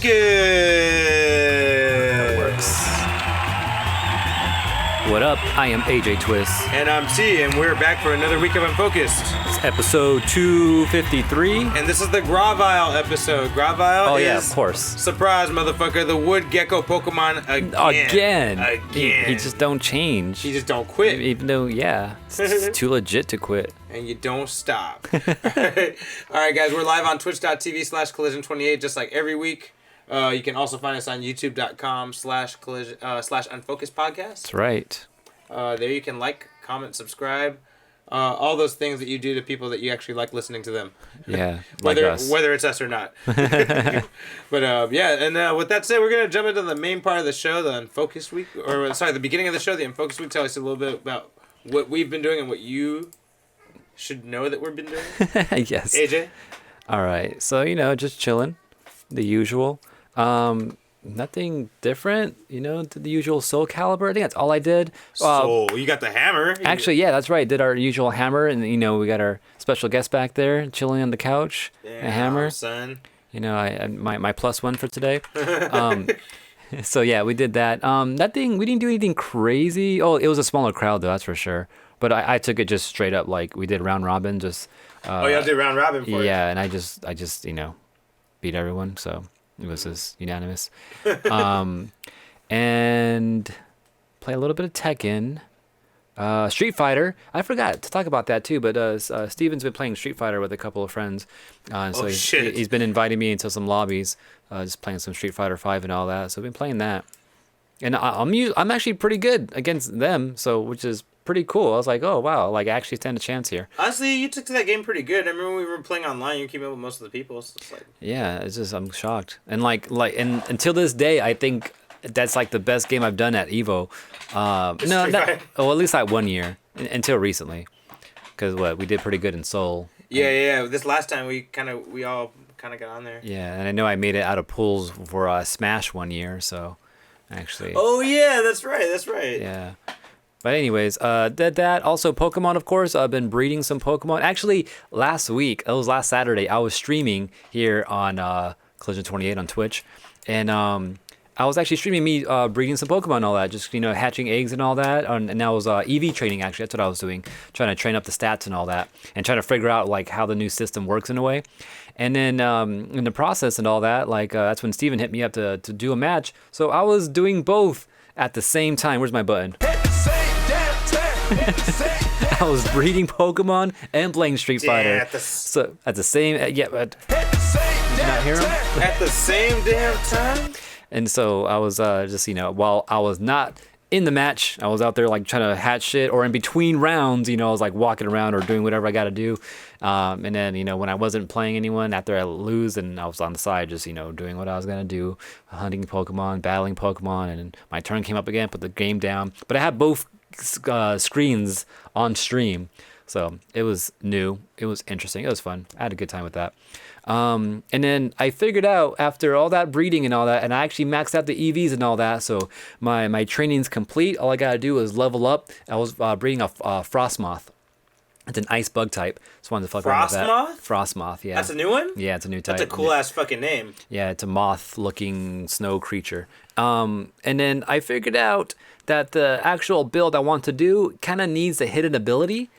That works. What up? I am AJ Twist. And I'm T, and we're back for another week of Unfocused. It's episode 253. And this is the Gravile episode. Gravile is... yeah, of course. Surprise, motherfucker. The wood gecko Pokemon again. He just don't change. He just don't quit. Even though, yeah, it's too legit to quit. And you don't stop. All right, guys, we're live on twitch.tv/collision28 just like every week. You can also find us on youtube.com/Unfocused Podcast. That's right. There you can like, comment, subscribe, all those things that you do to people that you actually like listening to them. Yeah, whether it's us or not. But with that said, we're gonna jump into the main part of the show, the Unfocused week, the beginning of the show, the Unfocused week. Tell us a little bit about what we've been doing and what you should know that we've been doing. Yes. AJ. All right, so just chilling, the usual. Nothing different, the usual Soul Calibur. I think that's all I did. You got the hammer. Actually, yeah, that's right. Did our usual hammer, and we got our special guest back there chilling on the couch. Damn, a hammer, son. I my +1 for today. So yeah, we did that. Nothing. We didn't do anything crazy. Oh, it was a smaller crowd though, that's for sure. But I took it just straight up, like we did round robin. Just. Y'all did round robin for it. Yeah, and I just beat everyone. So. It was just unanimous. And play a little bit of Tekken. Street Fighter. I forgot to talk about that too, but Steven's been playing Street Fighter with a couple of friends. Shit. He's been inviting me into some lobbies, just playing some Street Fighter 5 and all that. So I've been playing that. And I'm actually pretty good against them, which is pretty cool. I was like, oh wow, I actually stand a chance here. Honestly, you took to that game pretty good. I remember when we were playing online, you keep up with most of the people. So it's like... Yeah, it's just I'm shocked. And and until this day, I think that's like the best game I've done at Evo. At least like 1 year until recently, because we did pretty good in Seoul. Yeah. This last time we all kind of got on there. Yeah, and I know I made it out of pools for Smash 1 year, so actually. Oh yeah, that's right. Yeah. But anyways, that also Pokemon, of course. I've been breeding some Pokemon. Actually, last Saturday, I was streaming here on Collision 28 on Twitch, and I was actually streaming me breeding some Pokemon and all that, just hatching eggs and all that. And I was EV training, actually. That's what I was doing, trying to train up the stats and all that, and trying to figure out how the new system works in a way. And then in the process and all that, that's when Steven hit me up to do a match. So I was doing both at the same time. Where's my button? I was breeding Pokemon and playing Street Fighter. So at the same, but did you not hear him? At the same damn time. And so I was just while I was not in the match, I was out there trying to hatch shit, or in between rounds, I was walking around or doing whatever I got to do. And then when I wasn't playing anyone after I lose, and I was on the side just doing what I was gonna do, hunting Pokemon, battling Pokemon, and my turn came up again, put the game down. But I had both screens on stream, so it was new, it was interesting, it was fun. I had a good time with that. And then I figured out after all that breeding and all that, and I actually maxed out the EVs and all that, so my training's complete. All I gotta do is level up. I was breeding a Frostmoth. It's an ice bug type. Just wanted to fuck around with that. Frostmoth, yeah. That's a new one? Yeah, it's a new type. That's a cool ass fucking name. Yeah, it's a moth-looking snow creature. And then I figured out that the actual build I want to do kind of needs a hidden ability.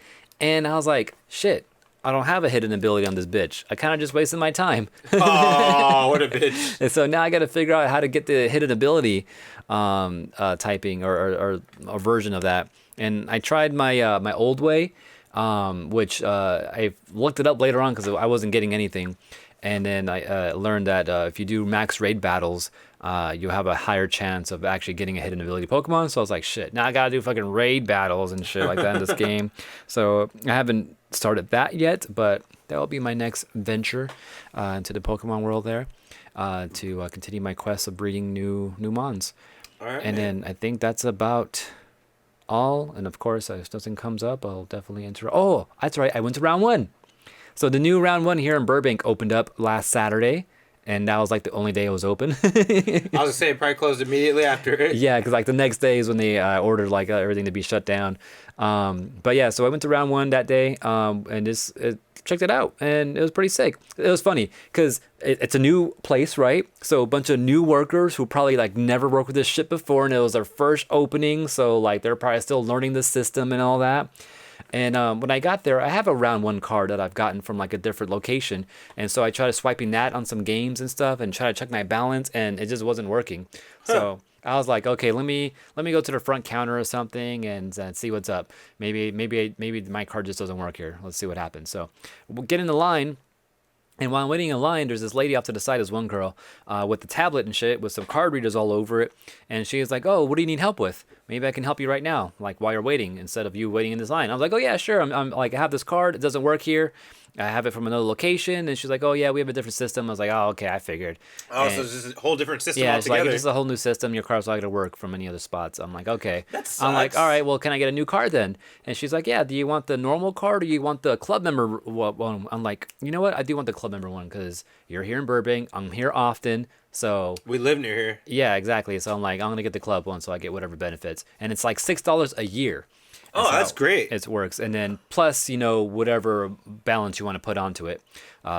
And I was like, shit, I don't have a hidden ability on this bitch. I kind of just wasted my time. Oh, what a bitch. And so now I got to figure out how to get the hidden ability typing or a version of that. And I tried my old way, which I looked it up later on because I wasn't getting anything. And then I learned that if you do max raid battles, you'll have a higher chance of actually getting a hidden ability Pokemon. So I was like, shit, now I gotta do fucking raid battles and shit like that in this game. So I haven't started that yet, but that will be my next venture into the Pokemon world there, to continue my quest of breeding new Mons. All right, and then I think that's about all. And of course, if nothing comes up, I'll definitely enter. Oh, that's right, I went to round 1. So the new round 1 here in Burbank opened up last Saturday, and that was like the only day it was open. I was gonna say it probably closed immediately after it. Yeah, because like the next day is when they ordered like everything to be shut down. But yeah, so I went to round one that day, and just checked it out, and it was pretty sick. It was funny because it's a new place, right? So a bunch of new workers who probably like never worked with this shit before, and it was their first opening, so like they're probably still learning the system and all that. And when I got there, I have a round one card that I've gotten from like a different location. And so I tried swiping that on some games and stuff and try to check my balance, and it just wasn't working. So I was like, okay, let me go to the front counter or something and see what's up. Maybe my card just doesn't work here. Let's see what happens. So we'll get in the line. And while I'm waiting in line, there's this lady off to the side, this one girl, with the tablet and shit, with some card readers all over it. And she was like, oh, what do you need help with? Maybe I can help you right now, like while you're waiting, instead of you waiting in this line. I was like, oh, yeah, sure. I'm like, I have this card. It doesn't work here. I have it from another location. And she's like, oh, yeah, we have a different system. I was like, oh, okay, I figured. Oh, and so it's just a whole different system yeah, altogether. it's like, it's just a whole new system. Your card's not going to work from any other spots. I'm like, okay. That sucks. I'm like, all right, well, can I get a new card then? And she's like, yeah, do you want the normal card or you want the club member one? I'm like, you know what? I do want the club member one because you're here in Burbank. I'm here often. So we live near here. yeah, exactly. So I'm like, I'm going to get the club one so I get whatever benefits. And it's like $6 a year. Oh, that's great. It works. And then plus, whatever balance you want to put onto it.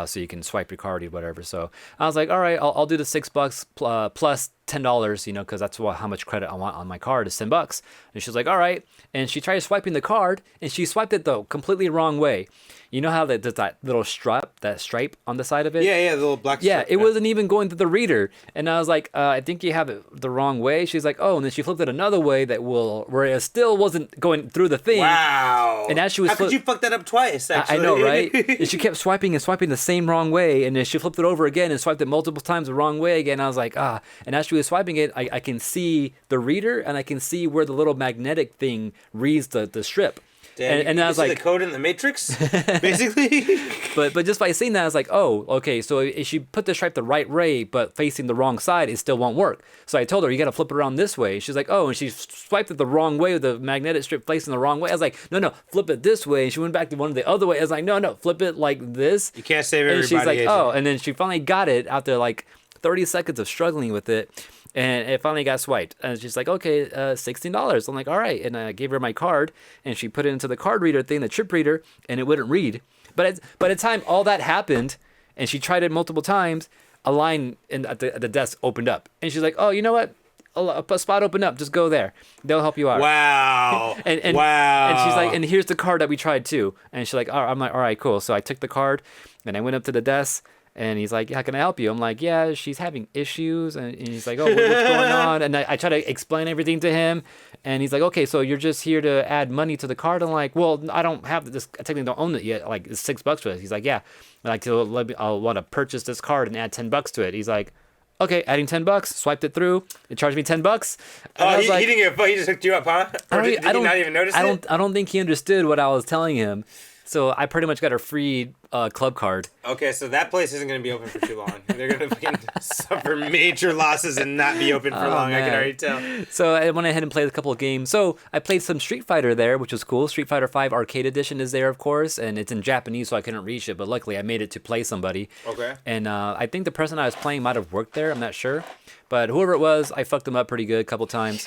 So you can swipe your card or whatever. So I was like, all right, I'll do the $6 plus $10, because that's how much credit I want on my card is $10. And she's like, all right. And she tried swiping the card and she swiped it the completely wrong way. You know how there's that little stripe on the side of it? Yeah, the little black Yeah, stripe. it wasn't even going to the reader. And I was like, I think you have it the wrong way. She's like, oh, and then she flipped it another way where it still wasn't going through the thing. Wow. And as she was How could you fuck that up twice, actually? I know, right? And she kept swiping the same wrong way. And then she flipped it over again and swiped it multiple times the wrong way again. I was like, ah. And as she was swiping it, I can see the reader and I can see where the little magnetic thing reads the strip. Damn, and I was like, the code in the Matrix, basically. but just by seeing that, I was like, oh, okay. So if she put the stripe the right way, but facing the wrong side, it still won't work. So I told her, you got to flip it around this way. She's like, oh, and she swiped it the wrong way with the magnetic strip facing the wrong way. I was like, no, flip it this way. And she went back to one of the other way. I was like, no, flip it like this. You can't save everybody. And she's like, oh, and then she finally got it after like 30 seconds of struggling with it. And it finally got swiped. And she's like, okay, $16. I'm like, all right. And I gave her my card, and she put it into the card reader thing, the chip reader, and it wouldn't read. But by the time all that happened, and she tried it multiple times, a line at the desk opened up. And she's like, oh, you know what? A spot opened up. Just go there. They'll help you out. Wow. and wow. And she's like, and here's the card that we tried too. And she's like, oh, I'm like, all right, cool. So I took the card, and I went up to the desk. And he's like, how can I help you? I'm like, yeah, she's having issues. And he's like, oh, what's going on? And I try to explain everything to him. And he's like, okay, so you're just here to add money to the card? I'm like, well, I don't have this. I technically don't own it yet. Like, it's $6 for it. He's like, yeah. Like, so I'll want to purchase this card and add $10 to it. He's like, okay, adding $10. Swiped it through. It charged me $10. Oh, he didn't give a fuck. He just hooked you up, huh? Or did he not even notice it? I don't think he understood what I was telling him. So I pretty much got a free club card. Okay, so that place isn't going to be open for too long. They're going to fucking suffer major losses and not be open for long. Man. I can already tell. So I went ahead and played a couple of games. So I played some Street Fighter there, which was cool. Street Fighter 5 Arcade Edition is there, of course, and it's in Japanese, so I couldn't reach it. But luckily, I made it to play somebody. Okay. And I think the person I was playing might have worked there. I'm not sure. But whoever it was, I fucked them up pretty good a couple times.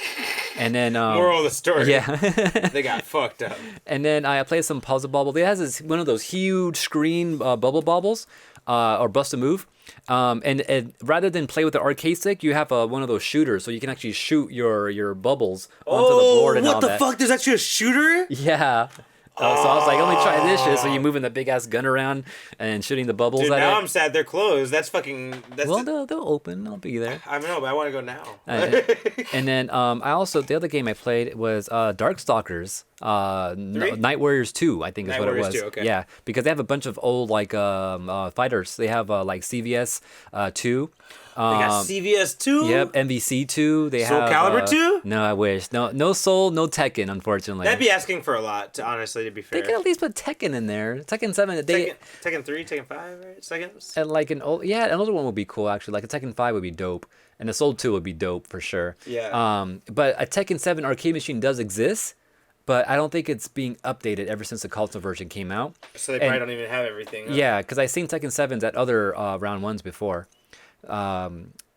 And then moral of the story. Yeah. They got fucked up. And then I played some Puzzle Bobble. It has one of those huge screen bubble bobbles, or Bust a Move. And rather than play with the arcade stick, you have one of those shooters, so you can actually shoot your bubbles onto the board and all that. What the fuck? There's actually a shooter? Yeah. So I was like, let me try this shit. So you're moving the big ass gun around and shooting the bubbles Dude, at now it. I'm sad they're closed. That's fucking... They'll open. I'll be there. I know, but I want to go now. And then the other game I played was Darkstalkers. Night Warriors 2, I think is what it was. 2, okay. Yeah, because they have a bunch of old fighters. They have like CVS 2. They got CVS 2? Yep, MVC 2. They Soul have Calibur 2? No, I wish. No Soul, no Tekken, unfortunately. That'd be asking for a lot, honestly, to be fair. They could at least put Tekken in there. Tekken 7. Tekken 3, Tekken 5, right? Seconds? And like another one would be cool actually. Like a Tekken 5 would be dope. And a Soul 2 would be dope for sure. Yeah. But a Tekken 7 arcade machine does exist, but I don't think it's being updated ever since the console version came out. So they probably don't even have everything. Huh? Yeah, because I've seen Tekken 7s at other round ones before.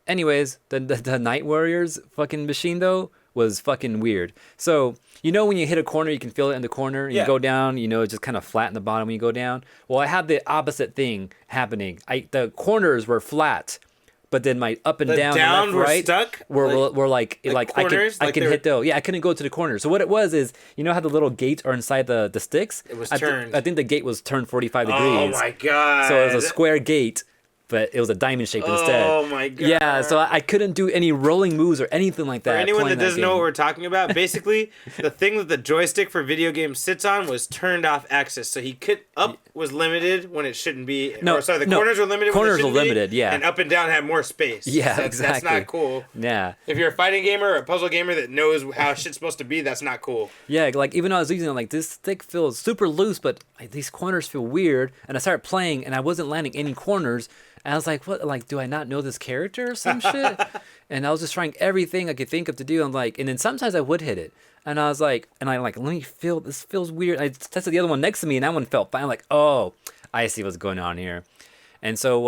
Anyways, the Night Warriors fucking machine though was fucking weird. So when you hit a corner, you can feel it in the corner. You go down, it's just kind of flat in the bottom when you go down. Well, I had the opposite thing happening. The corners were flat, but then my up and down and left, were right stuck. Were like corners? I can hit those. Yeah, I couldn't go to the corners. So what it was is how the little gates are inside the sticks. It was turned. I think the gate was turned 45 degrees. Oh my god! So it was a square gate, but it was a diamond shape instead. Oh my god! Yeah, so I couldn't do any rolling moves or anything like that. For anyone that doesn't know what game. we're talking about, basically the thing that the joystick for video games sits on was turned off axis, so up was limited when it shouldn't be. The corners were limited. Corners when it were limited, be, yeah. And up and down had more space. Yeah, That's exactly. That's not cool. Yeah. If you're a fighting gamer or a puzzle gamer that knows how shit's supposed to be, that's not cool. Yeah, like even though I was using it, like this stick feels super loose, but these corners feel weird. And I started playing, and I wasn't landing any corners. And I was like, what? Like, do I not know this character or some shit? And I was just trying everything I could think of to do. I'm like, and then sometimes I would hit it. And I was like, let me feel, this feels weird. I tested the other one next to me, and that one felt fine. I'm like, oh, I see what's going on here. And so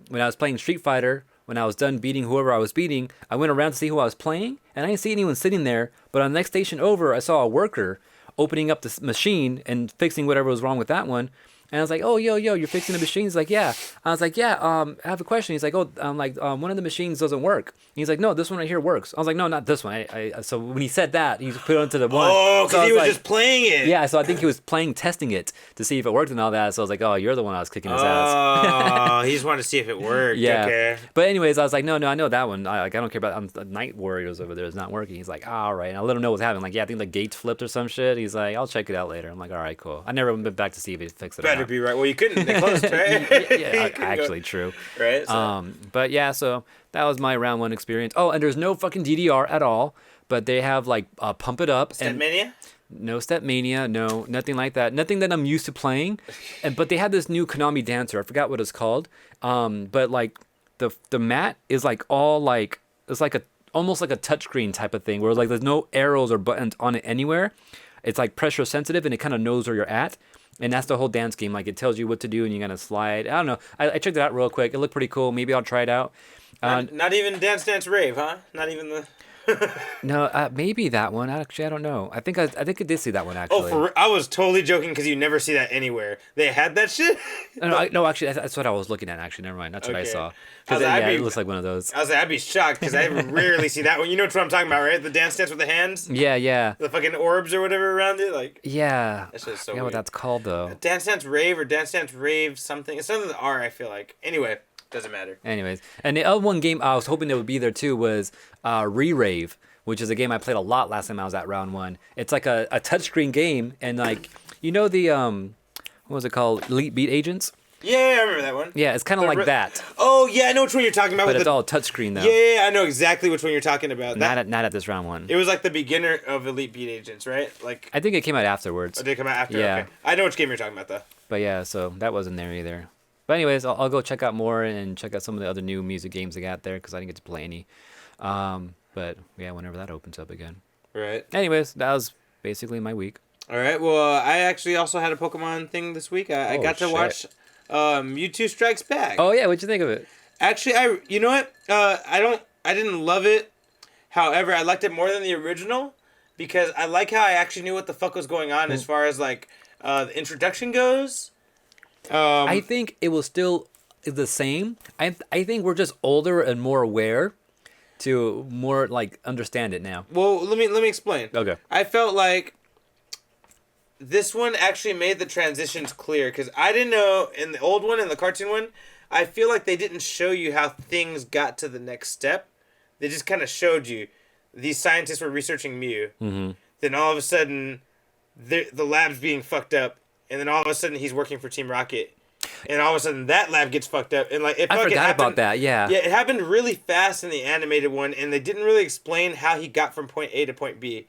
when I was playing Street Fighter, when I was done beating whoever I was beating, I went around to see who I was playing, and I didn't see anyone sitting there. But on the next station over, I saw a worker opening up this machine and fixing whatever was wrong with that one. And I was like, oh, yo, you're fixing the machine? He's like, yeah. I was like, yeah, I have a question. He's like, one of the machines doesn't work. He's like, no, this one right here works. I was like, no, not this one. So when he said that, he put it onto the one. Oh, because he was just playing it. Yeah, so I think he was testing it to see if it worked and all that. So I was like, oh, you're the one I was kicking his ass. ass. Oh, he just wanted to see if it worked. Yeah. Okay. But anyways, I was like, no, I know that one. I don't care about the Night Warriors over there. It's not working. He's like, all right. And I let him know what's happening. Like, yeah, I think the gates flipped or some shit. He's like, I'll check it out later. I'm like, all right, cool. I never went back to see if he fixed it. Better be right. Well, you couldn't. They closed, right? Yeah, actually true. Right. So. But yeah, so that was my round one experience. Oh, and there's no fucking DDR at all, but they have like Pump It Up. Stepmania? No Stepmania, no, nothing like that. Nothing that I'm used to playing. But they had this new Konami dancer. I forgot what it's called. But like the mat is like all like, it's like almost like a touchscreen type of thing where like there's no arrows or buttons on it anywhere. It's like pressure sensitive and it kind of knows where you're at. And that's the whole dance game. Like, it tells you what to do, and you're going to slide. I don't know. I checked it out real quick. It looked pretty cool. Maybe I'll try it out. Not even Dance Dance Rave, huh? Not even the... No, maybe that one. Actually, I don't know. I think I did see that one, actually. Oh, I was totally joking because you never see that anywhere. They had that shit? No, actually, that's what I was looking at, actually. Never mind. That's what I saw. Because it looks like one of those. I was like, I'd be shocked because I rarely see that one. You know what I'm talking about, right? The dance with the hands? Yeah. The fucking orbs or whatever around it? Like. Yeah. That's just so weird. What that's called, though. Dance Dance Rave or Dance Dance Rave something. It's something with the R, I feel like. Anyway. Doesn't matter. Anyways. And the other one game I was hoping it would be there, too, was Re-Rave, which is a game I played a lot last time I was at round one. It's like a touchscreen game, and like, the, what was it called? Elite Beat Agents? Yeah, I remember that one. Yeah, it's kind of like that. Oh, yeah, I know which one you're talking about. But it's all touchscreen, though. Yeah, I know exactly which one you're talking about. Not at this round one. It was like the beginner of Elite Beat Agents, right? Like. I think it came out afterwards. Oh, did it come out after? Yeah. Okay. I know which game you're talking about, though. But yeah, so that wasn't there either. But anyways, I'll go check out more and check out some of the other new music games they got there because I didn't get to play any. But yeah, whenever that opens up again. Right. Anyways, that was basically my week. All right. Well, I actually also had a Pokemon thing this week. I got to watch Mewtwo Strikes Back. Oh yeah, what'd you think of it? Actually, you know what? I didn't love it. However, I liked it more than the original because I like how I actually knew what the fuck was going on as far as like the introduction goes. I think it was still the same. I think we're just older and more aware to more like understand it now. Well, let me explain. Okay. I felt like this one actually made the transitions clear because I didn't know in the old one and the cartoon one. I feel like they didn't show you how things got to the next step. They just kind of showed you these scientists were researching Mew. Mm-hmm. Then all of a sudden, the lab's being fucked up, and then all of a sudden he's working for Team Rocket. And all of a sudden, that lab gets fucked up, and like I forgot about that. Yeah. Yeah, it happened really fast in the animated one, and they didn't really explain how he got from point A to point B.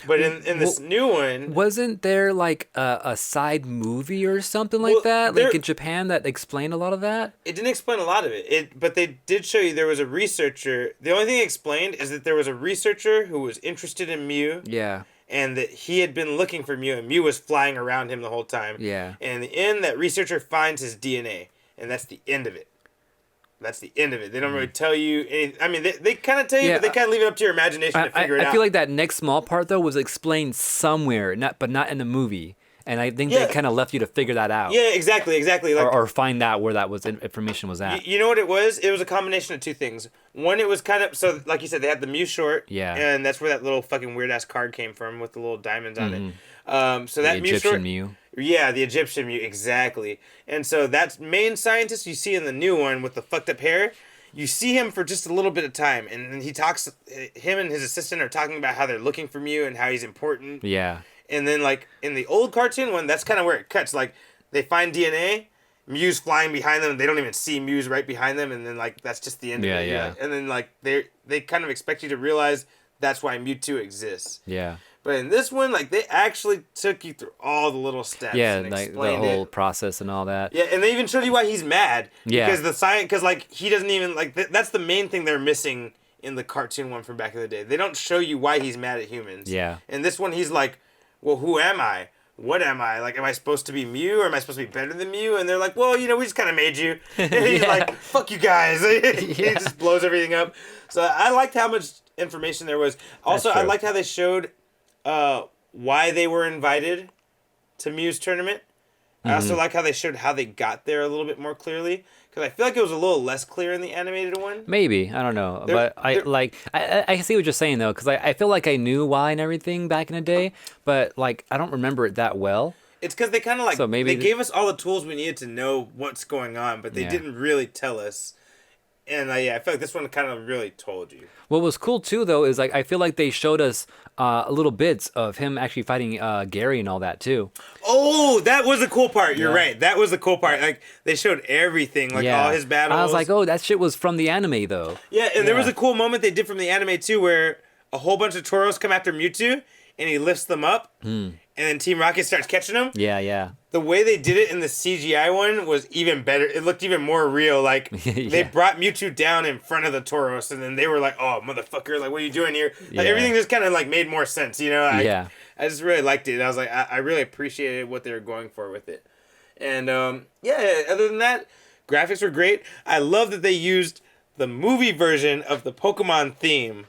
But in this new one, wasn't there like a side movie or something like that, like in Japan, that explained a lot of that? It didn't explain a lot of it. But they did show you there was a researcher. The only thing it explained is that there was a researcher who was interested in Mew. Yeah. And that he had been looking for Mew, and Mew was flying around him the whole time. Yeah. And in the end, that researcher finds his DNA, and that's the end of it. that's the end of it. They don't really tell you anything. I mean, they kind of tell you, Yeah, but they kind of leave it up to your imagination to figure it out. I feel like that next small part though was explained somewhere, but not in the movie. And I think they kind of left you to figure that out. Yeah, exactly. Like, or find out where that information was at. You know what it was? It was a combination of two things. One, it was kind of, so like you said, they had the Mew short. Yeah. And that's where that little fucking weird ass card came from with the little diamonds on it. So that the Mew Egyptian short. Mew. Yeah, the Egyptian Mew, exactly. And so that main scientist you see in the new one with the fucked up hair, you see him for just a little bit of time. And he talks, him and his assistant are talking about how they're looking for Mew and how he's important. Yeah. And then, like, in the old cartoon one, that's kind of where it cuts. Like, they find DNA, Mew's flying behind them, and they don't even see Mew's right behind them, and then, like, that's just the end of it. Yeah. And then, like, they kind of expect you to realize that's why Mewtwo exists. Yeah. But in this one, like, they actually took you through all the little steps. Yeah, and like the whole process and all that. Yeah, and they even showed you why he's mad. Yeah. Because like, he doesn't even, like, that's the main thing they're missing in the cartoon one from back in the day. They don't show you why he's mad at humans. Yeah. In this one, he's like, well, who am I? What am I? Like, am I supposed to be Mew or am I supposed to be better than Mew? And they're like, well, we just kind of made you. And he's like, fuck you guys. He just blows everything up. So I liked how much information there was. Also, I liked how they showed why they were invited to Mew's tournament. I also like how they showed how they got there a little bit more clearly. Because I feel like it was a little less clear in the animated one. Maybe. I don't know. But I see what you're saying, though. Because I feel like I knew why and everything back in the day. But, like, I don't remember it that well. It's because they kind of, like, so maybe they gave us all the tools we needed to know what's going on. But they didn't really tell us. And, I feel like this one kind of really told you. What was cool, too, though, is, like, I feel like they showed us little bits of him actually fighting Gary and all that, too. Oh, that was the cool part. You're right. That was the cool part. Like, they showed everything, like, all his battles. I was like, oh, that shit was from the anime, though. Yeah, and there was a cool moment they did from the anime, too, where a whole bunch of Toros come after Mewtwo, and he lifts them up, and then Team Rocket starts catching them. Yeah. The way they did it in the CGI one was even better. It looked even more real. Like, they brought Mewtwo down in front of the Tauros, and then they were like, oh, motherfucker, like, what are you doing here? Like, everything just kind of, like, made more sense, I just really liked it. I was like, I really appreciated what they were going for with it. And, other than that, graphics were great. I love that they used the movie version of the Pokemon theme.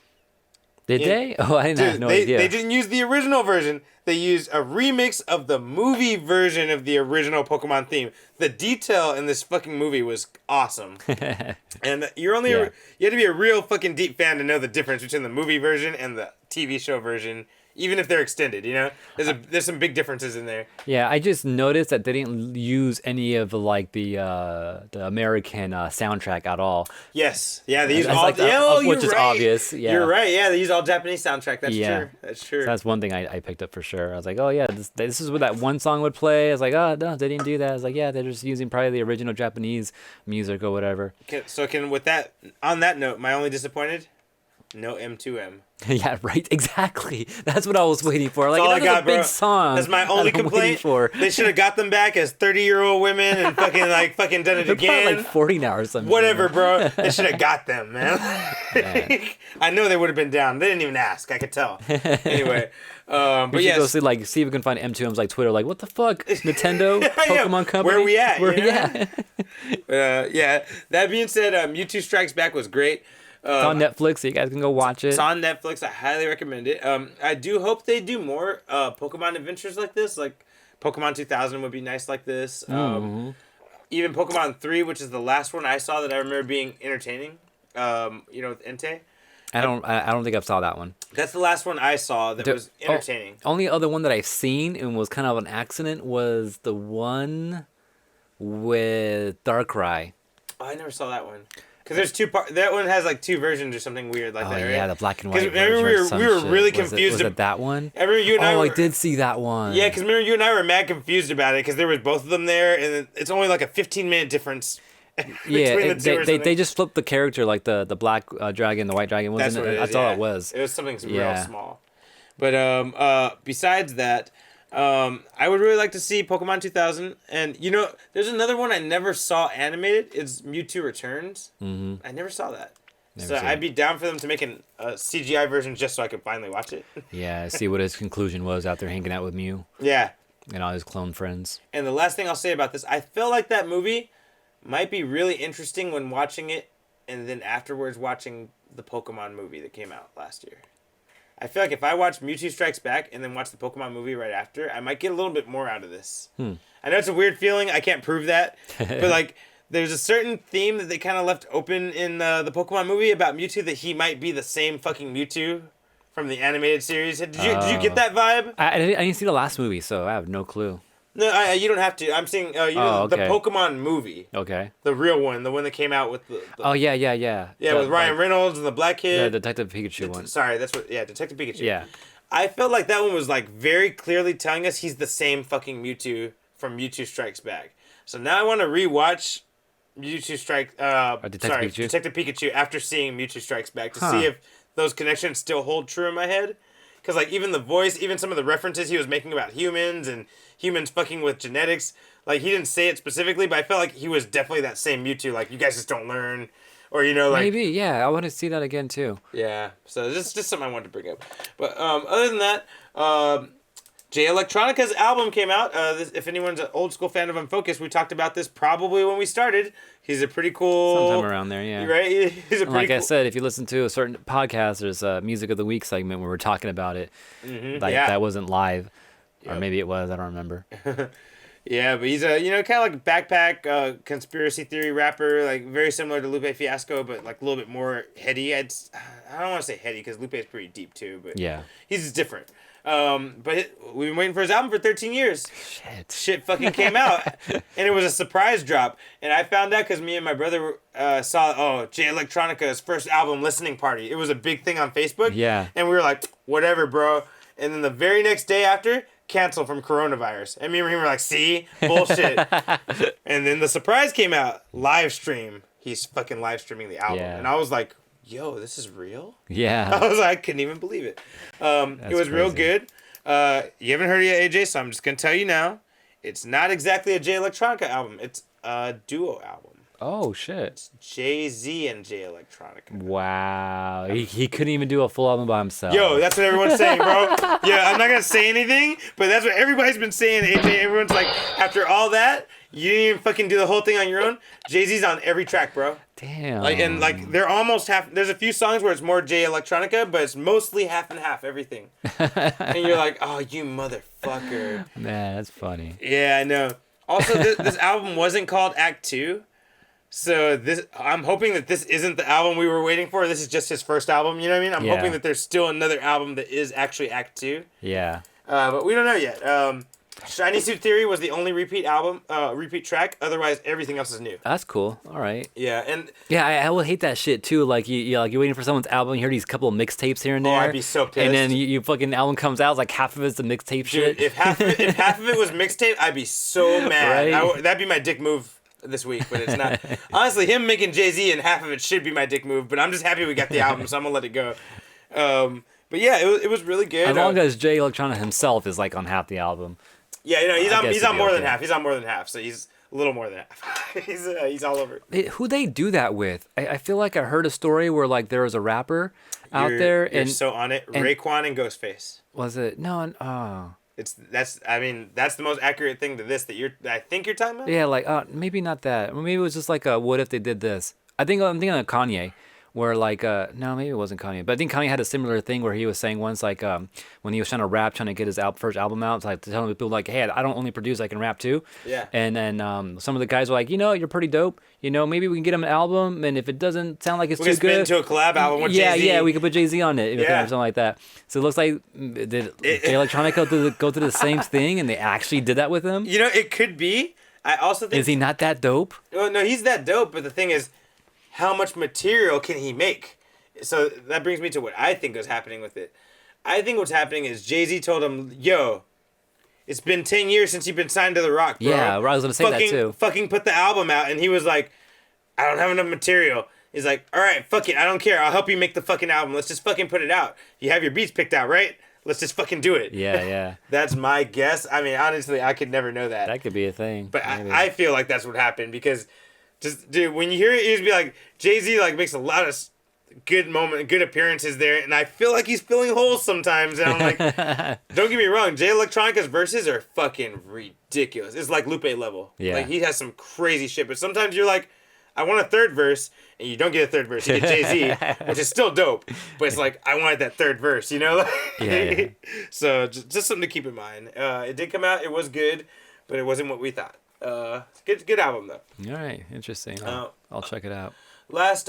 Did they? Oh, I didn't have no idea. They didn't use the original version. They used a remix of the movie version of the original Pokemon theme. The detail in this fucking movie was awesome. And you had to be a real fucking deep fan to know the difference between the movie version and the TV show version. Even if they're extended, there's some big differences in there. Yeah, I just noticed that they didn't use any of like the American soundtrack at all. Yes, yeah, they use which is obvious. Yeah, you're right. Yeah, they use all Japanese soundtrack. That's true. That's true. So that's one thing I picked up for sure. I was like, oh yeah, this is where that one song would play. I was like, oh no, they didn't do that. I was like, yeah, they're just using probably the original Japanese music or whatever. On that note, my only disappointed. No M2M. Yeah, right. Exactly. That's what I was waiting for. Like, that's all I got, a big bro. song. That's my only complaint. They should have got them back as 30-year-old women and fucking done it They're again. Probably like 40 now or something. Whatever, bro. They should have got them, man. I know they would have been down. They didn't even ask. I could tell. Anyway, but we should go see if we can find M2M's like Twitter. Like, what the fuck, Nintendo, Pokemon Company? Where we at? Yeah. That being said, Mewtwo Strikes Back was great. It's on Netflix, so you guys can go watch it. It's on Netflix. I highly recommend it. I do hope they do more Pokemon adventures like this. Like Pokemon 2000 would be nice like this. Even Pokemon 3, which is the last one I saw that I remember being entertaining. With Entei. I don't think I saw that one. That's the last one I saw that was entertaining. Only other one that I've seen and was kind of an accident was the one with Darkrai. Oh, I never saw that one. Because there's two parts. That one has like two versions or something weird like that, right? Yeah, the black and white. Because remember we were really confused. Was it that one? I remember you and I. I did see that one. Yeah, because remember you and I were mad confused about it because there was both of them there, and it's only like a 15-minute difference. Yeah, they just flipped the character, like the black dragon, the white dragon, wasn't it? That's all it was. It was something real small. But besides that. I would really like to see Pokemon 2000, and there's another one I never saw animated. It's Mewtwo Returns. I never saw that. I'd be down for them to make a CGI version just so I could finally watch it. Yeah, see what his conclusion was out there hanging out with Mew. Yeah. And all his clone friends. And the last thing I'll say about this, I feel like that movie might be really interesting when watching it, and then afterwards watching the Pokemon movie that came out last year. I feel like if I watch Mewtwo Strikes Back and then watch the Pokemon movie right after, I might get a little bit more out of this. I know it's a weird feeling. I can't prove that. But, like, there's a certain theme that they kind of left open in the Pokemon movie about Mewtwo, that he might be the same fucking Mewtwo from the animated series. Did you get that vibe? I didn't see the last movie, so I have no clue. No, you don't have to. I'm saying the Pokemon movie. Okay. The real one, the one that came out with the Oh, yeah. Yeah, with Ryan Reynolds and the black kid. The Detective Pikachu one. Sorry, that's what. Yeah, Detective Pikachu. Yeah. I felt like that one was like very clearly telling us he's the same fucking Mewtwo from Mewtwo Strikes Back. So now I want to rewatch Detective Pikachu after seeing Mewtwo Strikes Back to see if those connections still hold true in my head. Because, like, even the voice, even some of the references he was making about humans and humans fucking with genetics, like, he didn't say it specifically, but I felt like he was definitely that same Mewtwo. Like, you guys just don't learn. Or, you know, like... Maybe, yeah. I want to see that again, too. Yeah. So, this is just something I wanted to bring up. But, other than that, Jay Electronica's album came out. If anyone's an old school fan of Unfocused, we talked about this probably when we started. He's a pretty cool... Sometime around there, yeah. Right? He's a pretty I said, if you listen to a certain podcast, there's a Music of the Week segment where we're talking about it. That wasn't live. Yep. Or maybe it was. I don't remember. Yeah, but he's a, kind of like backpack conspiracy theory rapper, like very similar to Lupe Fiasco, but like a little bit more heady. I don't want to say heady because Lupe is pretty deep too, but yeah, he's just different. But we've been waiting for his album for 13 years. Shit fucking came out. And it was a surprise drop. And I found out because me and my brother saw, Jay Electronica's first album listening party. It was a big thing on Facebook. Yeah. And we were like, whatever, bro. And then the very next day after, canceled from coronavirus. And me and Raheem were like, see? Bullshit. And then the surprise came out. Live stream. He's fucking live streaming the album. Yeah. And I was like, yo, this is real? Yeah. I couldn't even believe it. It was crazy. Real good. You haven't heard it yet, AJ, so I'm just going to tell you now. It's not exactly a Jay Electronica album. It's a duo album. Oh, shit. It's Jay-Z and Jay Electronica. Wow. He couldn't even do a full album by himself. Yo, that's what everyone's saying, bro. Yeah, I'm not going to say anything, but that's what everybody's been saying, AJ. Everyone's like, after all that, you didn't even fucking do the whole thing on your own. Jay-Z's on every track, bro. Damn. And they're almost half. There's a few songs where it's more Jay Electronica, but it's mostly half and half, everything. And you're like, oh, you motherfucker. Man, that's funny. Yeah, I know. Also, this album wasn't called Act 2. So I'm hoping that this isn't the album we were waiting for. This is just his first album, you know what I mean? I'm hoping that there's still another album that is actually Act 2. Yeah. But we don't know yet. Shiny Suit Theory was the only repeat track. Otherwise, everything else is new. That's cool. All right. Yeah, and I will hate that shit too. Like you're waiting for someone's album. You hear these couple of mixtapes here and there. Oh, I'd be so pissed. And then you fucking album comes out. It's like half of it's the mixtape shit. If half of it was mixtape, I'd be so mad. Right? That'd be my dick move this week, but it's not. Honestly, him making Jay-Z and half of it should be my dick move. But I'm just happy we got the album, so I'm gonna let it go. But yeah, it was really good. As long as Jay Electronica himself is like on half the album. Yeah, he's on more than half. He's on more than half, so he's a little more than half. he's all over. Who they do that with? I feel like I heard a story where like there was a rapper out there and so on it. Raekwon and Ghostface. Was it? No. Oh. That's the most accurate thing to this I think you're talking about. Yeah, like maybe not that. Maybe it was just like what if they did this? I'm thinking of Kanye. Where like no, maybe it wasn't Kanye, but I think Kanye had a similar thing where he was saying once like when he was trying to rap, trying to get his first album out, it's like telling people like, hey, I don't only produce, I can rap too. Yeah. And then some of the guys were like, you're pretty dope. Maybe we can get him an album, and if it doesn't sound like it's too good, spin into a collab album with Jay-Z. Yeah, we could put Jay-Z on it, or something like that. So it looks like did Jay Electronica go through the same thing, and they actually did that with him. It could be. I also think is he not that dope? Oh no, he's that dope. But the thing is, how much material can he make? So that brings me to what I think was happening with it. I think what's happening is Jay-Z told him, yo, it's been 10 years since you've been signed to The Rock, bro. Yeah, I was going to say that too. Fucking put the album out. And he was like, I don't have enough material. He's like, all right, fuck it. I don't care. I'll help you make the fucking album. Let's just fucking put it out. You have your beats picked out, right? Let's just fucking do it. Yeah. That's my guess. I mean, honestly, I could never know that. That could be a thing. But I feel like that's what happened because... Just, dude, when you hear it, you just be like, Jay-Z, like, makes a lot of good moment, good appearances there, and I feel like he's filling holes sometimes. And I'm like, don't get me wrong, Jay Electronica's verses are fucking ridiculous. It's like Lupe level. Yeah. Like he has some crazy shit, but sometimes you're like, I want a third verse, and you don't get a third verse. You get Jay-Z, which is still dope, but it's like, I wanted that third verse, you know? Yeah. So just something to keep in mind. It did come out, it was good, but it wasn't what we thought. Good album though. All right, interesting. I'll check it out. Last